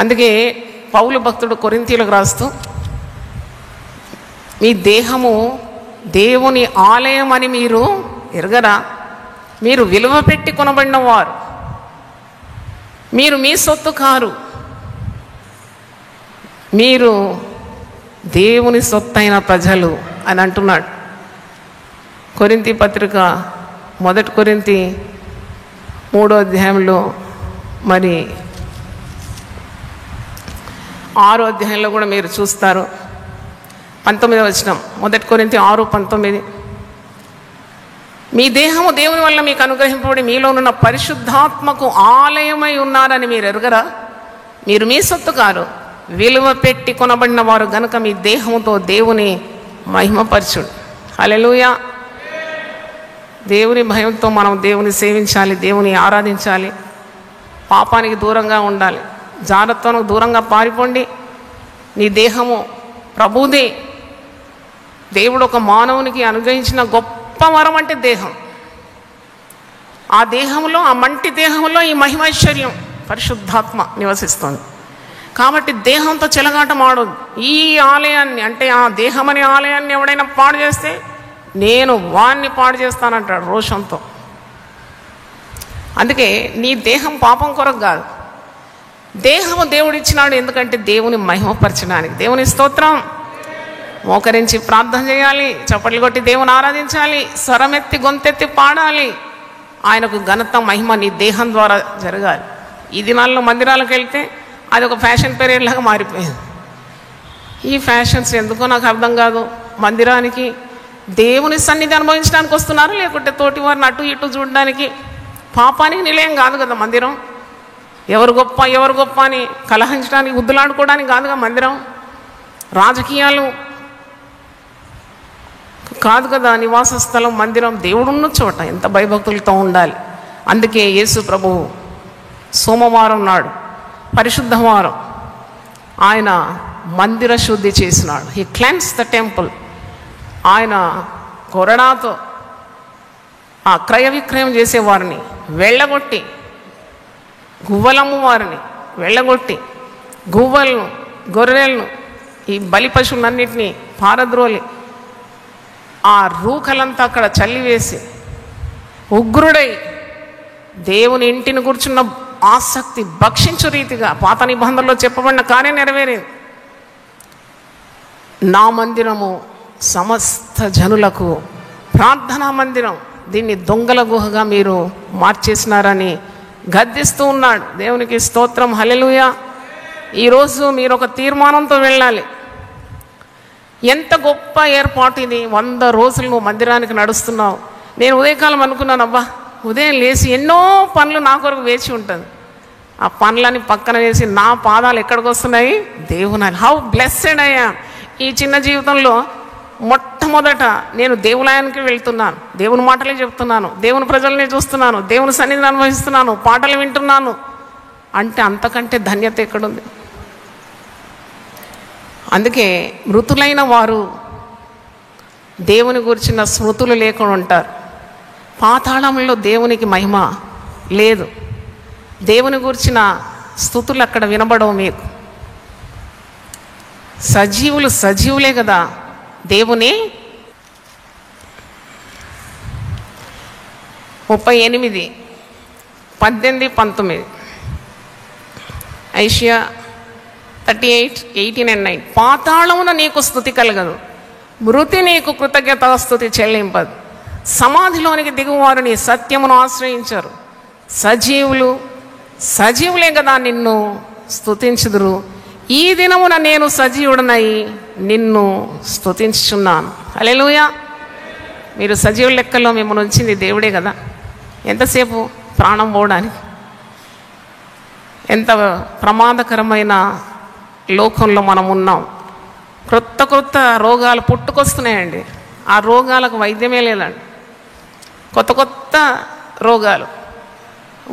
అందుకే పౌలు భక్తుడు కొరింథీయులకు రాస్తూ మీ దేహము దేవుని ఆలయం అని మీరు ఎరగరా? మీరు విలువ పెట్టి కొనబడిన వారు, మీరు మీ సొత్తు కారు, మీరు దేవుని సొత్తైన ప్రజలు అని అంటున్నాడు. కొరింథీ పత్రిక 1 కొరింథీ 3వ అధ్యాయంలో మరి 6వ అధ్యాయంలో కూడా మీరు చూస్తారు. 19వ వచనం 1 కొరింథీ 6:19. మీ దేహము దేవుని వల్ల మీకు అనుగ్రహింపబడి మీలో ఉన్న పరిశుద్ధాత్మకు ఆలయమై ఉన్నారని మీరు ఎరుగరా? మీరు మీ సొత్తు కారు, విలువ పెట్టి కొనబడిన వారు గనుక మీ దేహంతో దేవుని మహిమపరచుడు. హల్లెలూయా. దేవుని భయంతో మనం దేవుని సేవించాలి, దేవుని ఆరాధించాలి, పాపానికి దూరంగా ఉండాలి, జాగ్రత్తకు దూరంగా పారిపోండి. నీ దేహము ప్రభుదే. దేవుడు ఒక మానవునికి అనుగ్రహించిన గొప్ప వరం అంటే దేహం. ఆ దేహంలో, ఆ మంటి దేహంలో ఈ మహిమైశ్వర్యం పరిశుద్ధాత్మ నివసిస్తుంది. కాబట్టి దేహంతో చెలగాటం ఆడొద్దు. ఈ ఆలయాన్ని అంటే ఆ దేహం అనే ఆలయాన్ని ఎవడైనా పాడు చేస్తే నేను వాణ్ణి పాడు చేస్తానంటాడు రోషంతో. అందుకే నీ దేహం పాపం కొరకు కాదు, దేహము దేవుడు ఇచ్చినాడు ఎందుకంటే దేవుని మహిమపరచడానికి. దేవుని స్తోత్రం. మోకరించి ప్రార్థన చేయాలి, చప్పట్లు కొట్టి దేవుని ఆరాధించాలి, స్వరమెత్తి గొంతెత్తి పాడాలి. ఆయనకు ఘనత మహిమ నీ దేహం ద్వారా జరగాలి. ఈ దినాల్లో మందిరాలకు వెళ్తే అది ఒక ఫ్యాషన్ పీరియడ్ లాగా మారిపోయింది. ఈ ఫ్యాషన్స్ ఎందుకో నాకు అర్థం కాదు. మందిరానికి దేవుని సన్నిధి అనుభవించడానికి వస్తున్నారు, లేకుంటే తోటి వారిని అటు ఇటు చూడడానికి. పాపానికి నిలయం కాదు కదా మందిరం. ఎవరు గొప్ప ఎవరు గొప్ప అని కలహించడానికి, గుద్దులాడుకోవడానికి కాదుగా మందిరం. రాజకీయాలు కాదు కదా నివాస స్థలం మందిరం. దేవుడున్న చోట ఎంత భయభక్తులతో ఉండాలి. అందుకే యేసు ప్రభువు సోమవారం నాడు పరిశుద్ధవారం ఆయన మందిర శుద్ధి చేసినాడు. He cleanse the temple. ఆయన కొరడాతో ఆ క్రయ విక్రయం చేసేవారిని వెళ్ళగొట్టి, గువ్వలమ్ము వారిని వెళ్ళగొట్టి, గువ్వలను గొర్రెలను ఈ బలి పశువులన్నింటినీ పారద్రోలి ఆ రూకలంతా అక్కడ చల్లివేసి ఉగ్రుడై దేవుని ఇంటిని కూర్చున్న ఆసక్తి భక్షించు రీతిగా పాత నిబంధనలో చెప్పబడిన కార్యం నెరవేరింది. నా మందిరము సమస్త జనులకు ప్రార్థనా మందిరం, దీన్ని దొంగల గుహగా మీరు మార్చేసినారని గద్దిస్తూ ఉన్నాడు. దేవునికి స్తోత్రం. హల్లెలూయా. ఈరోజు మీరు ఒక తీర్మానంతో వెళ్ళాలి. ఎంత గొప్ప ఏర్పాటు ఇది. 100 రోజులు నువ్వు మందిరానికి నడుస్తున్నావు. నేను ఉదయకాలం అనుకున్నాను, అబ్బా ఉదయం లేచి ఎన్నో పనులు నా కొరకు వేచి ఉంటుంది. ఆ పనులని పక్కన వేసి నా పాదాలు ఎక్కడికి వస్తున్నాయి? దేవుని. హౌ బ్లెస్సెడ్ అయ్యా. ఈ చిన్న జీవితంలో మొట్టమొదట నేను దేవులాయానికి వెళ్తున్నాను, దేవుని మాటలే చెప్తున్నాను, దేవుని ప్రజలనే చూస్తున్నాను, దేవుని సన్నిధిని అనుభవిస్తున్నాను, పాటలు వింటున్నాను అంటే అంతకంటే ధన్యత ఎక్కడుంది? అందుకే మృతులైన వారు దేవుని గురించిన స్మృతులు లేకుండా ఉంటారు. పాతాళంలో దేవునికి మహిమ లేదు. దేవుని గురించిన స్తుతులు అక్కడ వినబడవు మీకు. సజీవులు సజీవులే కదా దేవుని. 38, 18, 19 ఐషియా 38, 18 and 9. పాతాళమున నీకు స్తుతి కలగదు, మృతి నీకు కృతజ్ఞతాస్తుతి చెల్లింపదు. సమాధిలోనికి దిగువారు నీ సత్యమును ఆశ్రయించరు. సజీవులే కదా నిన్ను స్తుతించుదురు. ఈ దినమున నేను సజీవుడనై నిన్ను స్తుతించుచున్నాను. హల్లెలూయా. మీరు సజీవుల లెక్కలో మిమ్మల్ని ఉంచింది దేవుడే కదా. ఎంతసేపు ప్రాణం పోవడానికి? ఎంత ప్రమాదకరమైన లోకంలో మనం ఉన్నాం. క్రొత్త రోగాలు పుట్టుకొస్తున్నాయండి. ఆ రోగాలకు వైద్యమే లేదండి. కొత్త రోగాలు.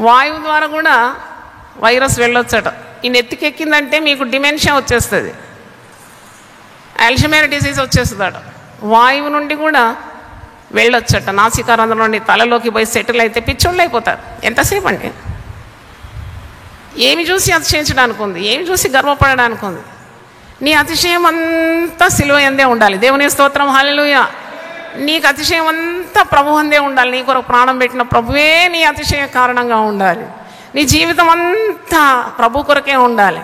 వాయువు ద్వారా కూడా వైరస్ వెళ్ళొచ్చట. ఈ నెత్తికెక్కిందంటే మీకు డిమెన్షియా వచ్చేస్తుంది, అల్జైమర్ డిసీజ్ వచ్చేస్తుందట. వాయువు నుండి కూడా వెళ్ళొచ్చట. నాసికారంధ్రం నుండి తలలోకి పోయి సెటిల్ అయితే పిచ్చోళ్ళు అయిపోతారు. ఎంతసేపు అండి? ఏమి చూసి అతిశయించడానికి ఉంది? ఏమి చూసి గర్వపడడానికి ఉంది? నీ అతిశయం అంతా సిలువ యందే ఉండాలి. దేవుని స్తోత్రం. హల్లెలూయా. నీకు అతిశయం అంతా ప్రభు అందే ఉండాలి. నీ కొరకు ప్రాణం పెట్టిన ప్రభువే నీ అతిశయ కారణంగా ఉండాలి. నీ జీవితం అంతా ప్రభు కొరకే ఉండాలి.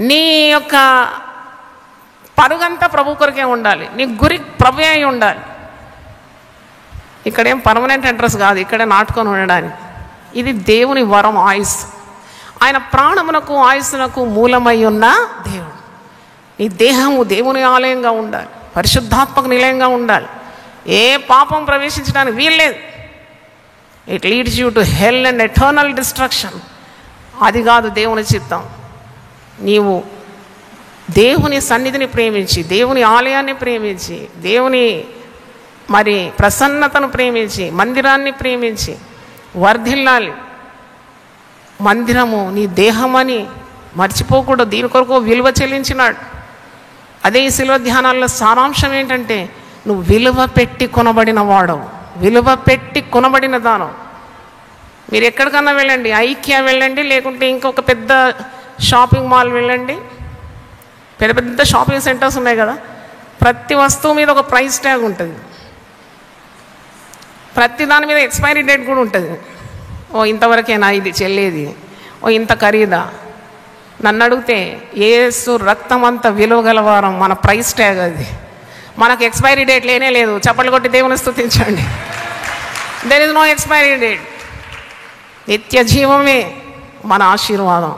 నీ యొక్క పరుగంతా ప్రభు కొరకే ఉండాలి. నీ గురి ప్రభువే అయి ఉండాలి. ఇక్కడేం పర్మనెంట్ అడ్రస్ కాదు, ఇక్కడే నాటుకొని ఉండడానికి. ఇది దేవుని వరం, ఆయుస్. ఆయన ప్రాణమునకు ఆయుస్సునకు మూలమై ఉన్న దేవుడు. నీ దేహము దేవుని ఆలయంగా ఉండాలి, పరిశుద్ధాత్మక నిలయంగా ఉండాలి. ఏ పాపం ప్రవేశించడానికి వీల్లేదు. It leads you to hell and eternal destruction. అది కాదు దేవుని చిత్తం. నీవు దేవుని సన్నిధిని ప్రేమించి, దేవుని ఆలయాన్ని ప్రేమించి, దేవుని మరి ప్రసన్నతను ప్రేమించి, మందిరాన్ని ప్రేమించి వర్ధిల్లాలి. మందిరము నీ దేహమని మర్చిపోకూడదు. దీని కొరకు విలువ చెల్లించినాడు. అదే ఈ శిలువ ధ్యానాల్లో సారాంశం ఏంటంటే, నువ్వు విలువ పెట్టి కొనబడిన వాడవు, విలువ పెట్టి కొనబడిన దానం. మీరు ఎక్కడికన్నా వెళ్ళండి, ఐక్యా వెళ్ళండి, లేకుంటే ఇంకొక పెద్ద షాపింగ్ మాల్ వెళ్ళండి. పెద్ద పెద్ద షాపింగ్ సెంటర్స్ ఉన్నాయి కదా, ప్రతి వస్తువు మీద ఒక ప్రైస్ ట్యాగ్ ఉంటుంది. ప్రతి దాని మీద ఎక్స్పైరీ డేట్ కూడా ఉంటుంది. ఓ ఇంతవరకేనా ఇది చెల్లేది, ఓ ఇంత ఖరీదా. నన్ను అడిగితే యేసు రక్తం అంత విలువ గలవారం, మన ప్రైస్ ట్యాగ్ అది. మనకు ఎక్స్పైరీ డేట్ లేనే లేదు. చప్పట్లు కొట్టి దేవుని స్తుతించండి. There is no expiry date. నిత్య జీవమే మన ఆశీర్వాదం.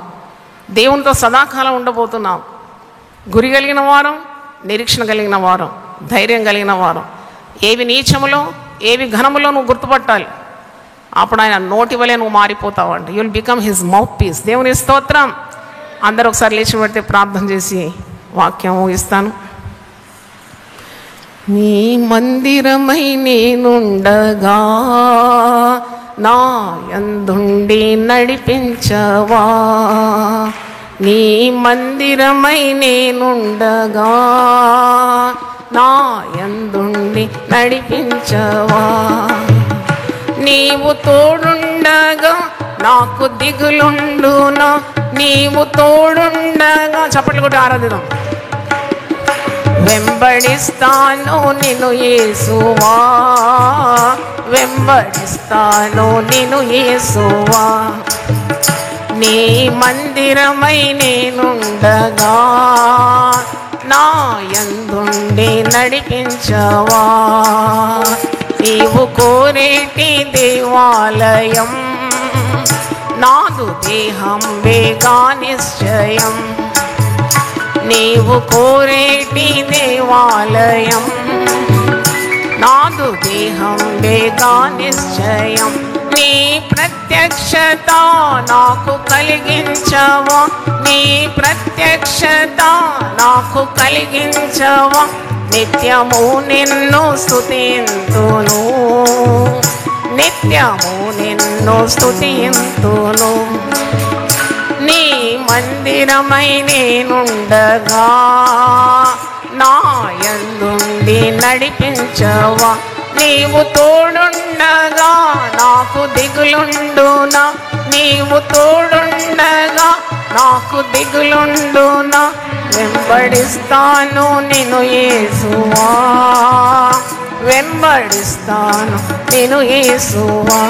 దేవునితో సదాకాలం ఉండబోతున్నాం. గురి కలిగిన వారం, నిరీక్షణ కలిగిన వారం, ధైర్యం కలిగిన వారం. ఏవి నీచములో ఏవి ఘనములో నువ్వు గుర్తుపట్టాలి. అప్పుడు ఆయన నోటి వలె నువ్వు మారిపోతావండి. You will become his mouthpiece. దేవుని స్తోత్రం. అందరూ ఒకసారి లేచి పడితే ప్రార్థన చేసి వాక్యం ఇస్తాను. నీ మందిరమై నేనుండగా నా యందుండి నడిపించవా. నీ మందిరమై నేనుండగా నా యందుండి నడిపించవా. నీవు తోడుండగా నాకు దిగులుండునా, నీవు తోడుండగా. చప్పట్లు కొట్టి ఆరాధిద్దాం. వెంబడిస్తాను నిన్ను యేసువా, వెంబడిస్తాను నిన్ను యేసువా. నీ మందిరమై నేనుండగా నా యందుండి నడిపించవా. నీవు కోరేటి దేవాలయం నాదు దేహం వేగా నిశ్చయం. నీవు కోరేటి దేవాలయం నాదు దేహం వేగా నిశ్చయం. నీ ప్రత్యక్షత నాకు కలిగించవా, నీ ప్రత్యక్షత నాకు కలిగించవా. నిత్యము నిన్ను స్తుతింతును, నిత్యము నిన్ను స్తుతింతును. నీ మందిరమై నేనుండగా నా యందుండి నడిపించవా. నీవు తోడుండగా నాకు దిగులుండునా, నీవు తోడుండగా నాకు దిగులుండునా. వెంబడిస్తాను నిన్ను యేసువా, వెంబడిస్తాను నిన్ను యేసువా.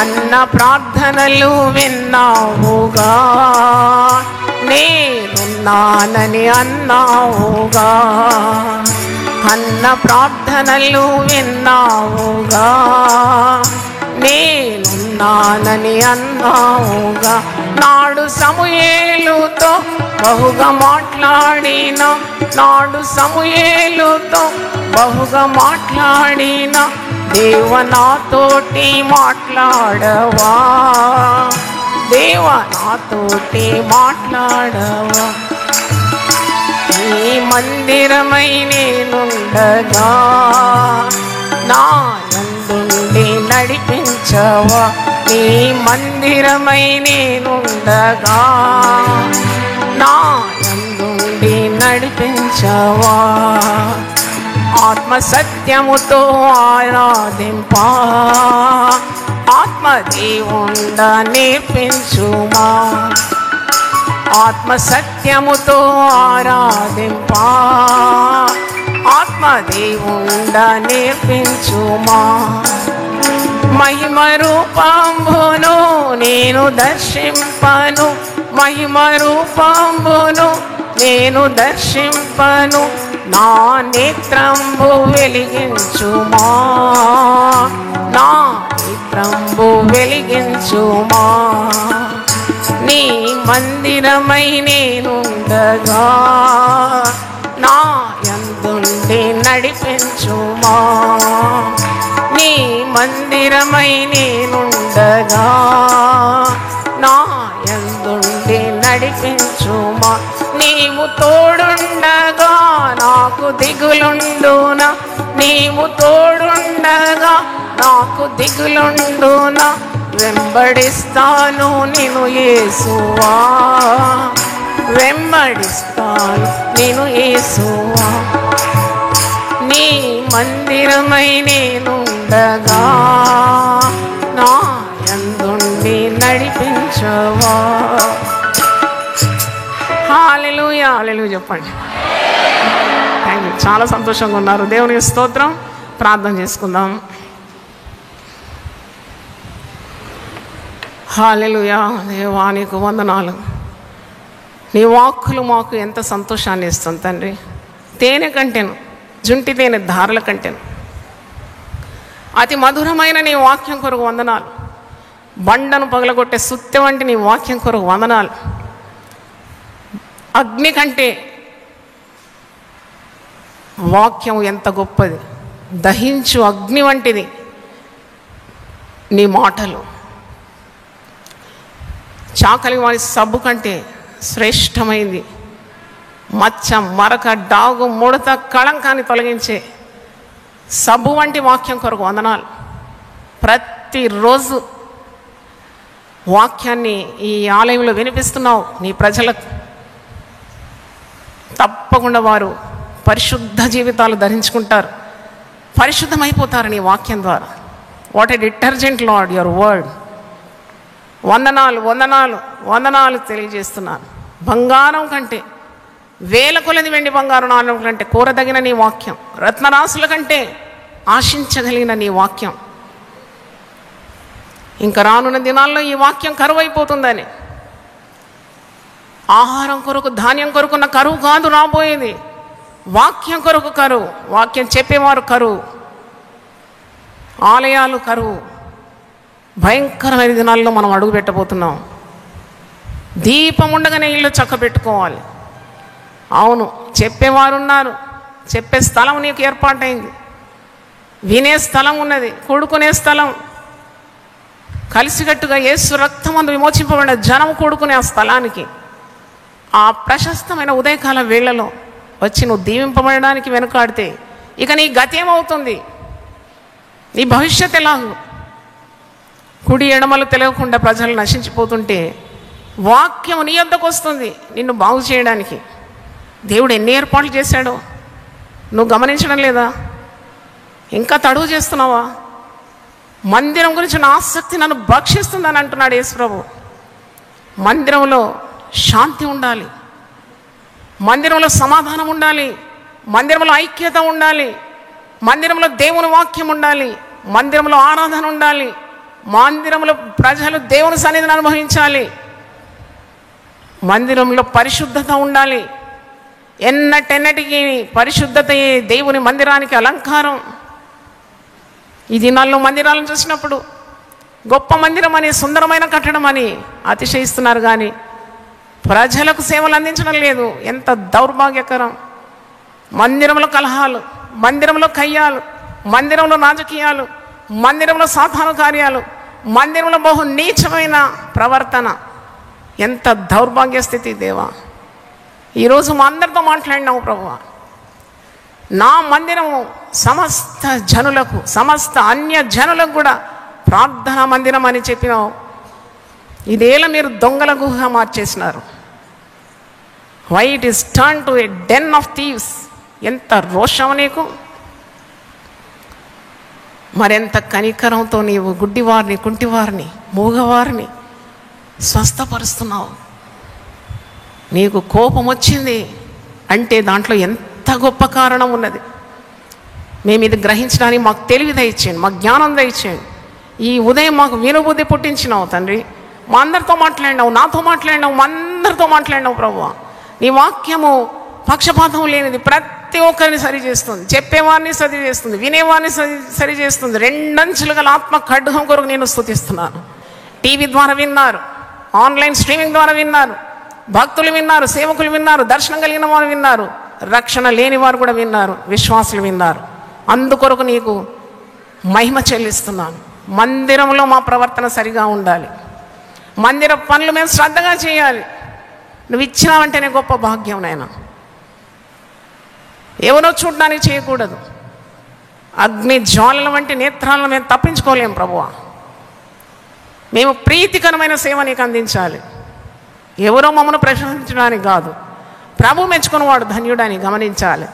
అన్న ప్రార్థనలు విన్నావుగా, నేనున్నానని అన్నావుగా. అన్న ప్రార్థనలు విన్నావుగా, నేనున్నానని అన్నావుగా. నాడు సమూయేలుతో బహుగా మాట్లాడిన, నాడు సమూయేలుతో బహుగా మాట్లాడిన. దేవ నాతోటి మాట్లాడవా, దేవ నాతోటి మాట్లాడవా. నీ మందిరమై నేనుండగా నా యందుండి నడిపించవా. నీ మందిరమై నేనుండగా నా యందుండి నడిపించవా. ఆత్మ సత్యముతో ఆరాధింపా, ఆత్మదేవుండ నేర్పించుమా. ఆత్మ సత్యముతో ఆరాధింపా, ఆత్మదేవుండ నేర్పించుమా. మహిమ రూపంబును నేను దర్శింపను, మహిమ రూపంబును నేను దర్శింపను. నా నేత్రంబు వెలిగించుమా, నా నేత్రంబు వెలిగించుమా. నీ మందిరమై నేనుండగా నా యందు యందుండి నడిపించుమా. నీ మందిరమై నేనుండగా నా యందుండి నడిపించుమా. నీవు తోడుండగా నాకు దిగులుండునా, నీవు తోడుండగా నాకు దిగులుండునా. వెంబడిస్తాను నిన్ను యేసువా, వెంబడిస్తాను నిన్ను యేసువా. నీ మందిరమై నేనుండగా నా యందుండి నడిపించవా. హల్లెలూయా, హల్లెలూయా చెప్పండి. Thank you. చాలా సంతోషంగా ఉన్నారు. దేవునికి స్తోత్రం. ప్రార్థన చేసుకుందాం. హల్లెలూయా. దేవా నీకు వందనాలు. నీ వాక్కులు మాకు ఎంత సంతోషాన్ని ఇస్తుంది తండ్రి. తేనె కంటెను, జుంటి తేనె ధారల కంటెను. అతి మధురమైన నీ వాక్యం కొరకు వందనాలు. బండను పగలగొట్టే సుత్తె వంటి నీ వాక్యం కొరకు వందనాలు. అగ్ని కంటే వాక్యం ఎంత గొప్పది, దహించు అగ్ని వంటిది నీ మాటలు. చాకలి వారి సబ్బు కంటే శ్రేష్టమైంది. మచ్చ, మరక, డాగు, ముడత, కళంకాన్ని తొలగించే సబ్బు వంటి వాక్యం కొరకు వందనాలు. ప్రతిరోజు వాక్యాన్ని ఈ ఆలయంలో వినిపిస్తున్నావు నీ ప్రజలకు. తప్పకుండా వారు పరిశుద్ధ జీవితాలు ధరించుకుంటారు, పరిశుద్ధమైపోతారు నీ వాక్యం ద్వారా. What a detergent lord your word. వందనాలు, వందనాలు, వందనాలు తెలియజేస్తున్నాను. బంగారం కంటే, వేల కొలది వెండి బంగారు నాణ్యం కంటే కోరదగిన నీ వాక్యం, రత్నరాశుల కంటే ఆశించగలిగిన నీ వాక్యం. ఇంకా రానున్న దినాల్లో ఈ వాక్యం కరువైపోతుందని, ఆహారం కొరకు ధాన్యం కొరకున్న కరువు కాదు రాబోయేది, వాక్యం కొరకు కరువు. వాక్యం చెప్పేవారు కరువు, ఆలయాలు కరువు. భయంకరమైన దినాల్లో మనం అడుగు పెట్టబోతున్నాం. దీపం ఉండగానే ఇల్లు చక్క పెట్టుకోవాలి. అవును, చెప్పేవారు ఉన్నారు, చెప్పే స్థలం నీకు ఏర్పాటైంది, వినే స్థలం ఉన్నది, కూడుకునే స్థలం. కలిసికట్టుగా యేసు రక్తమందు విమోచింపబడిన జనం కూడుకునే ఆ స్థలానికి, ఆ ప్రశస్తమైన ఉదయకాల వేళలో వచ్చి నువ్వు దీవింపబడడానికి వెనుకాడితే ఇక నీ గతి ఏమవుతుంది, నీ భవిష్యత్ ఎలాగూ? కుడి ఎడమలు తెలియకుండా ప్రజలు నశించిపోతుంటే వాక్యం నీ వద్దకు వస్తుంది నిన్ను బాగు చేయడానికి. దేవుడు ఎన్ని ఏర్పాట్లు చేశాడో నువ్వు గమనించడం లేదా? ఇంకా తడువు చేస్తున్నావా? మందిరం గురించి నా ఆసక్తి నన్ను భక్షిస్తుందని అంటున్నాడు యేసు ప్రభు. మందిరంలో శాంతి ఉండాలి, మందిరంలో సమాధానం ఉండాలి, మందిరంలో ఐక్యత ఉండాలి, మందిరంలో దేవుని వాక్యం ఉండాలి, మందిరంలో ఆరాధన ఉండాలి, మందిరంలో ప్రజలు దేవుని సన్నిధిని అనుభవించాలి, మందిరంలో పరిశుద్ధత ఉండాలి. ఎన్నటెన్నటికి పరిశుద్ధతయే దేవుని మందిరానికి అలంకారం. ఈ దినాల్లో మందిరాలను చూసినప్పుడు గొప్ప మందిరం అని, సుందరమైన కట్టడం అని అతిశయిస్తున్నారు, కానీ ప్రజలకు సేవలు అందించడం లేదు. ఎంత దౌర్భాగ్యకరం! మందిరంలో కలహాలు, మందిరంలో కయ్యాలు, మందిరంలో రాజకీయాలు, మందిరంలో సాధారణ కార్యాలు, మందిరంలో బహు నీచమైన ప్రవర్తన. ఎంత దౌర్భాగ్య స్థితి దేవా! ఈరోజు మా అందరితో మాట్లాడినావు ప్రభువా. నా మందిరము సమస్త జనులకు, సమస్త అన్య జనులకు కూడా ప్రార్థనా మందిరం అని చెప్పినావు. ఇదేలా మీరు దొంగల గుహగా మార్చేసినారు. Why it is turn to a den of thieves. ఎంత రోషం నీకు! మరెంత కనికరంతో నీవు గుడ్డివారిని, కుంటివారిని, మూగవారిని స్వస్థపరుస్తున్నావు. నీకు కోపం వచ్చింది అంటే దాంట్లో ఎంత గొప్ప కారణం ఉన్నది. మేము ఇది గ్రహించడానికి మాకు తెలివి దయచేయండి, మాకు జ్ఞానం దయచేయండి. ఈ ఉదయం మాకు వినుబుద్ధి పుట్టించినావు తండ్రి. మా అందరితో మాట్లాడినావు, నాతో మాట్లాడినావు, మా అందరితో మాట్లాడినావు ప్రభువా. నీ వాక్యము పక్షపాతం లేనిది, ప్రతి ఒక్కరిని సరిచేస్తుంది, చెప్పేవారిని సరిచేస్తుంది, వినేవారిని సరిచేస్తుంది. రెండంచులు గల ఆత్మ ఖడ్గం కొరకు నేను స్తుతిస్తున్నాను. టీవీ ద్వారా విన్నారు, ఆన్లైన్ స్ట్రీమింగ్ ద్వారా విన్నారు, భక్తులు విన్నారు, సేవకులు విన్నారు, దర్శనం కలిగిన వారు విన్నారు. రక్షణ లేని వారు కూడా విన్నారు, విశ్వాసులు విన్నారు. అందుకొరకు నీకు మహిమ చెల్లిస్తున్నాను. మందిరంలో మా ప్రవర్తన సరిగా ఉండాలి. మందిర పనులు మేము శ్రద్ధగా చేయాలి. నువ్వు ఇచ్చినావంటేనే గొప్ప భాగ్యం నాయన. ఎవరో చూడడానికి చేయకూడదు. అగ్ని జ్వాలల వంటి నేత్రాలను మేము తప్పించుకోలేం ప్రభువా. మేము ప్రీతికరమైన సేవ నీకు అందించాలి. ఎవరో మమ్మల్ని ప్రశంసించడానికి కాదు, ప్రభు మెచ్చుకున్నవాడు ధన్యుడని గమనించాలి.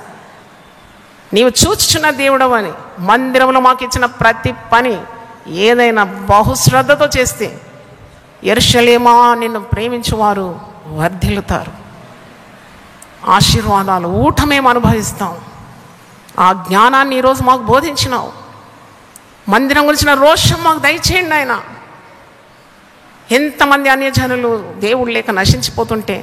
నీవు చూచుచున్న దేవుడవని మందిరంలో మాకు ఇచ్చిన ప్రతి పని ఏదైనా బహుశ్రద్ధతో చేస్తే యెరూషలేమా నిన్ను ప్రేమించువారు వర్ధిల్లుతారు. ఆశీర్వాదాలు ఊట మేము అనుభవిస్తాం. ఆ జ్ఞానాన్ని ఈరోజు మాకు బోధించినావు. మందిరం గురించిన రోషం మాకు దయచేయండి ఆయన. ఎంతమంది అన్యజనులు దేవుడు లేక నశించిపోతుంటే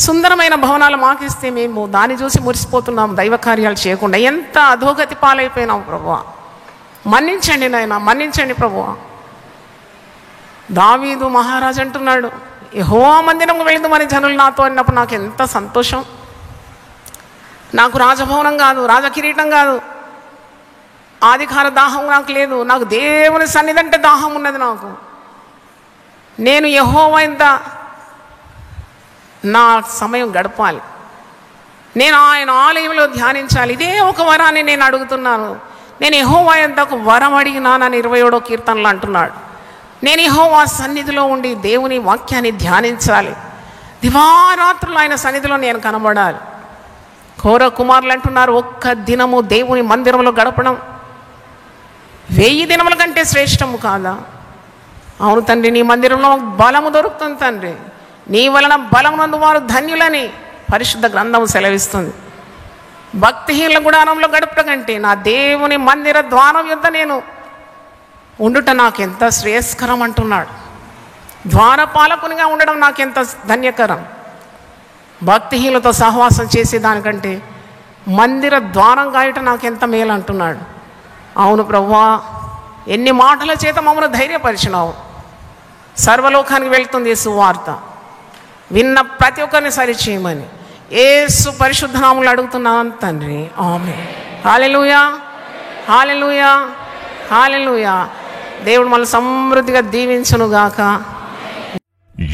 సుందరమైన భవనాలు మాకిస్తే మేము దాన్ని చూసి మురిసిపోతున్నాం, దైవ కార్యాలు చేయకుండా. ఎంత అధోగతి పాలైపోయినాం ప్రభువా. మన్నించండి నాయన, మన్నించండి ప్రభువా. దావీదు మహారాజు అంటున్నాడు, యెహోవా మందిరంకు వెళుదామని జనులు నాతో అన్నప్పుడు నాకు ఎంత సంతోషం. నాకు రాజభవనం కాదు, రాజకిరీటం కాదు, ఆధికార దాహం నాకు లేదు. నాకు దేవుని సన్నిధి అంటే దాహం ఉన్నది. నాకు నేను యెహోవా ఇంత నా సమయం గడపాలి. నేను ఆయన ఆలయంలో ధ్యానించాలి. ఇదే ఒక వరాన్ని నేను అడుగుతున్నాను. నేను యెహోవా ఎంత ఒక వరం అడిగినానని 27వ కీర్తనలో అంటున్నాడు. నేను యెహోవా సన్నిధిలో ఉండి దేవుని వాక్యాన్ని ధ్యానించాలి. దివారాత్రులు ఆయన సన్నిధిలో నేను కనబడాలి. కోర కుమారులు అంటున్నారు, ఒక్క దినము దేవుని మందిరంలో గడపడం 1000 దినముల కంటే శ్రేష్టము కాదా? అవును తండ్రి, నీ మందిరంలో బలము దొరుకుతుంది తండ్రి. నీ వలన బలం నందు వారు ధన్యులని పరిశుద్ధ గ్రంథం సెలవిస్తుంది. భక్తిహీనుల గుడారంలో గడుపుట కంటే నా దేవుని మందిర ద్వారం యొద్ద నేను ఉండుట నాకెంత శ్రేయస్కరం అంటున్నాడు. ద్వారపాలకునిగా ఉండడం నాకెంత ధన్యకరం. భక్తిహీనులతో సహవాసం చేసే దానికంటే మందిర ద్వారం గాయట నాకెంత మేలు అంటున్నాడు. అవును ప్రభువా, ఎన్ని మాటల చేత మమ్మల్ని ధైర్యపరిచినావు. సర్వలోకానికి వెళ్తుంది యేసు వార్త. విన్న ప్రతి ఒక్కరిని సరిచేయమని యేసు పరిశుద్ధ నామములో అడుగుతున్నాను తండ్రి, ఆమేన్. హల్లెలూయా, హల్లెలూయా, హల్లెలూయా. దేవుడు మనల్ని సమృద్ధిగా దీవించునుగాక.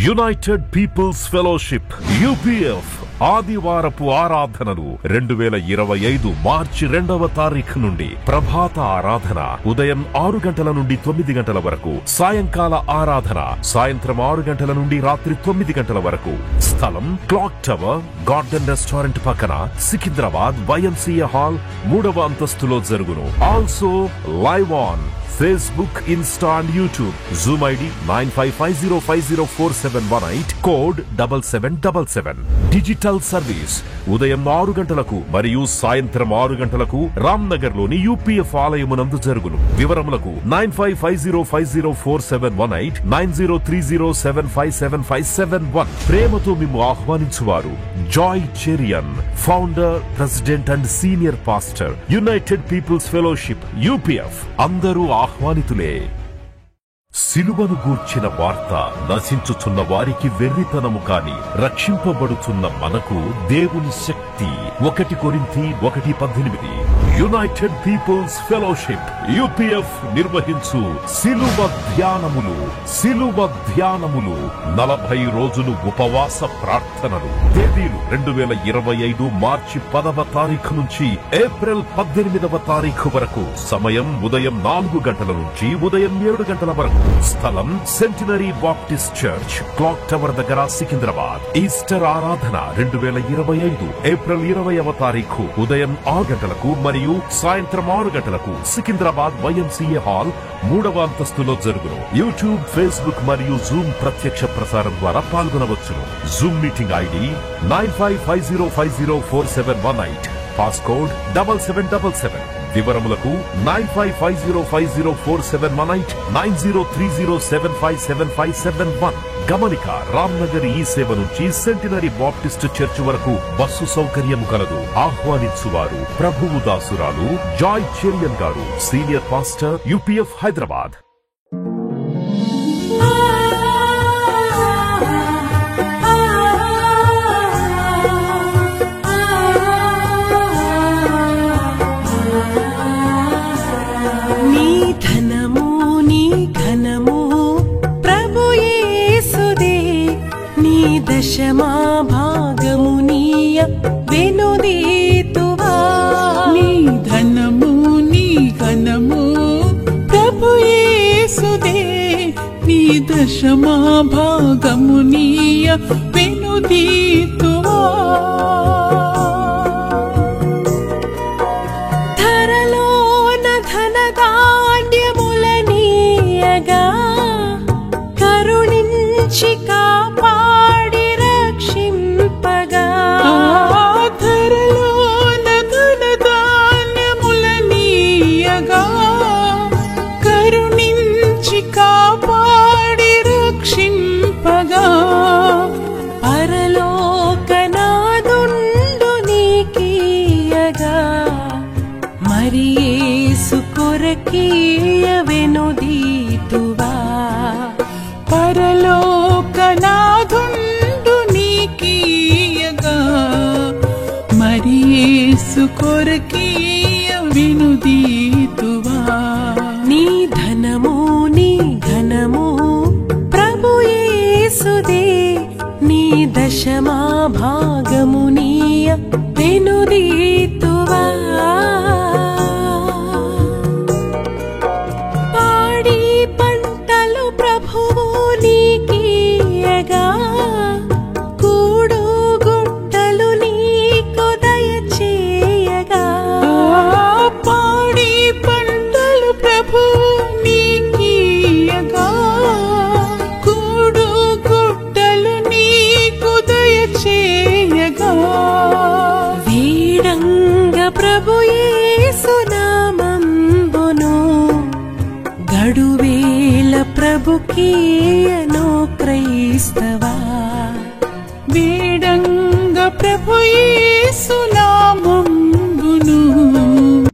యునైటెడ్ పీపుల్స్ ఫెలోషిప్ యూపీఎఫ్ ఆదివారపు ఆరాధనలు 2025 మార్చి 2వ తారీఖు నుండి ప్రభాత ఆరాధన ఉదయం 6 గంటల నుండి 9 గంటల వరకు, సాయంకాల ఆరాధన సాయంత్రం 6 గంటల నుండి రాత్రి 9 గంటల వరకు. స్థలం క్లాక్ టవర్ గార్డెన్ రెస్టారెంట్ పక్కన, సికింద్రాబాద్ YMCA హాల్ 3వ అంతస్తులో జరుగును. Also live on Facebook, Insta and YouTube. Zoom ID 9550504718, code 7777. Digital service ఉదయం 6 గంటలకు మరియు సాయంత్రం 6 గంటలకు రామ్నగర్ లోని UPF ఆలయమునందు జరుగును. వివరములకు 9550504718, 9030757571. ప్రేమతో మిమ్ము ఆహ్వానించువారు Joy Cherian, founder, president and senior pastor, United People's Fellowship UPF. అందరూ ఆహ్వానితులే. సిలువను గూర్చిన వార్త నశించుచున్న వారికి వెర్రితనము కాని రక్షింపబడుచున్న మనకు దేవుని శక్తి. 1 కొరింథీ 1:18. యునైటెడ్ పీపుల్స్ ఫెలోషిప్ UPF నిర్వహించు సిలువ ధ్యానములు. 40 రోజులు ఉపవాస ప్రార్థనలు. తేదీలు 2025 మార్చి 10వ తారీఖు నుంచి ఏప్రిల్ 18వ తారీఖు వరకు. సమయం ఉదయం 4 గంటల నుంచి ఉదయం 7 గంటల వరకు. స్థలం centenary Baptist church, clock tower దగ్గర, సికింద్రాబాద్. ఈస్టర్ ఆరాధన 2025 ఏప్రిల్ 20వ తారీఖు ఉదయం 6 గంటలకు మరియు సాయంత్రం 6 గంటలకు సికింద్రాబాద్ YMCA హాల్ 3వ అంతస్తులో జరుగును. యూట్యూబ్, ఫేస్బుక్ మరియు జూమ్ ప్రత్యక్ష ప్రసారం ద్వారా పాల్గొనవచ్చును. Zoom meeting ID 9550504718, passcode 7777. వివరములకు 9550504718, 9030757571. గమనిక, రామ్నగర్ ఈ సేవ నుంచి సెంటినరీ బాప్టిస్ట్ చర్చ్ వరకు బస్సు సౌకర్యం కలదు. ఆహ్వానించువారు ప్రభువు దాసురాలు జాయ్ చెరియన్ గారు, senior pastor UPF Hyderabad. ah వెనుదీతువా. నీ ధనము నీ ఘనము ప్రభు యేసుదే, నీ దశమా భాగము నీయ వెనుదీతువా. ధరలోన ధనధాన్యములనీయగా కరుణించి కాపాడి రక్షింపగా. ధరలోన ధనధాన్యములనీయగా కరుణించి కాపాడి రక్షింపగా. పరలోకనాదుండు నీకీయగా మరి యేసు కొరకీయ వెనుదీతువా. పరలోకనాథుండు నీకీయగా మరి యేసు కొరకీయ వెనుదీతువా. నీ ధనము నీ ఘనము ప్రభు యేసుదే, నీ దశమా భాగము నీయ వెనుదీతువా. పాడి పంటలు ప్రభువు నీకీయగా కూడు గుట్టలు నీకు దయచేయగా. పాడి పంటలు ప్రభు నీకీయగా కూడు గుట్టలు నీకు దయచేయగా. వీడంగ ప్రభు యేసు నామంబును గడువేల ప్రభుకీయను క్రైస్తవా.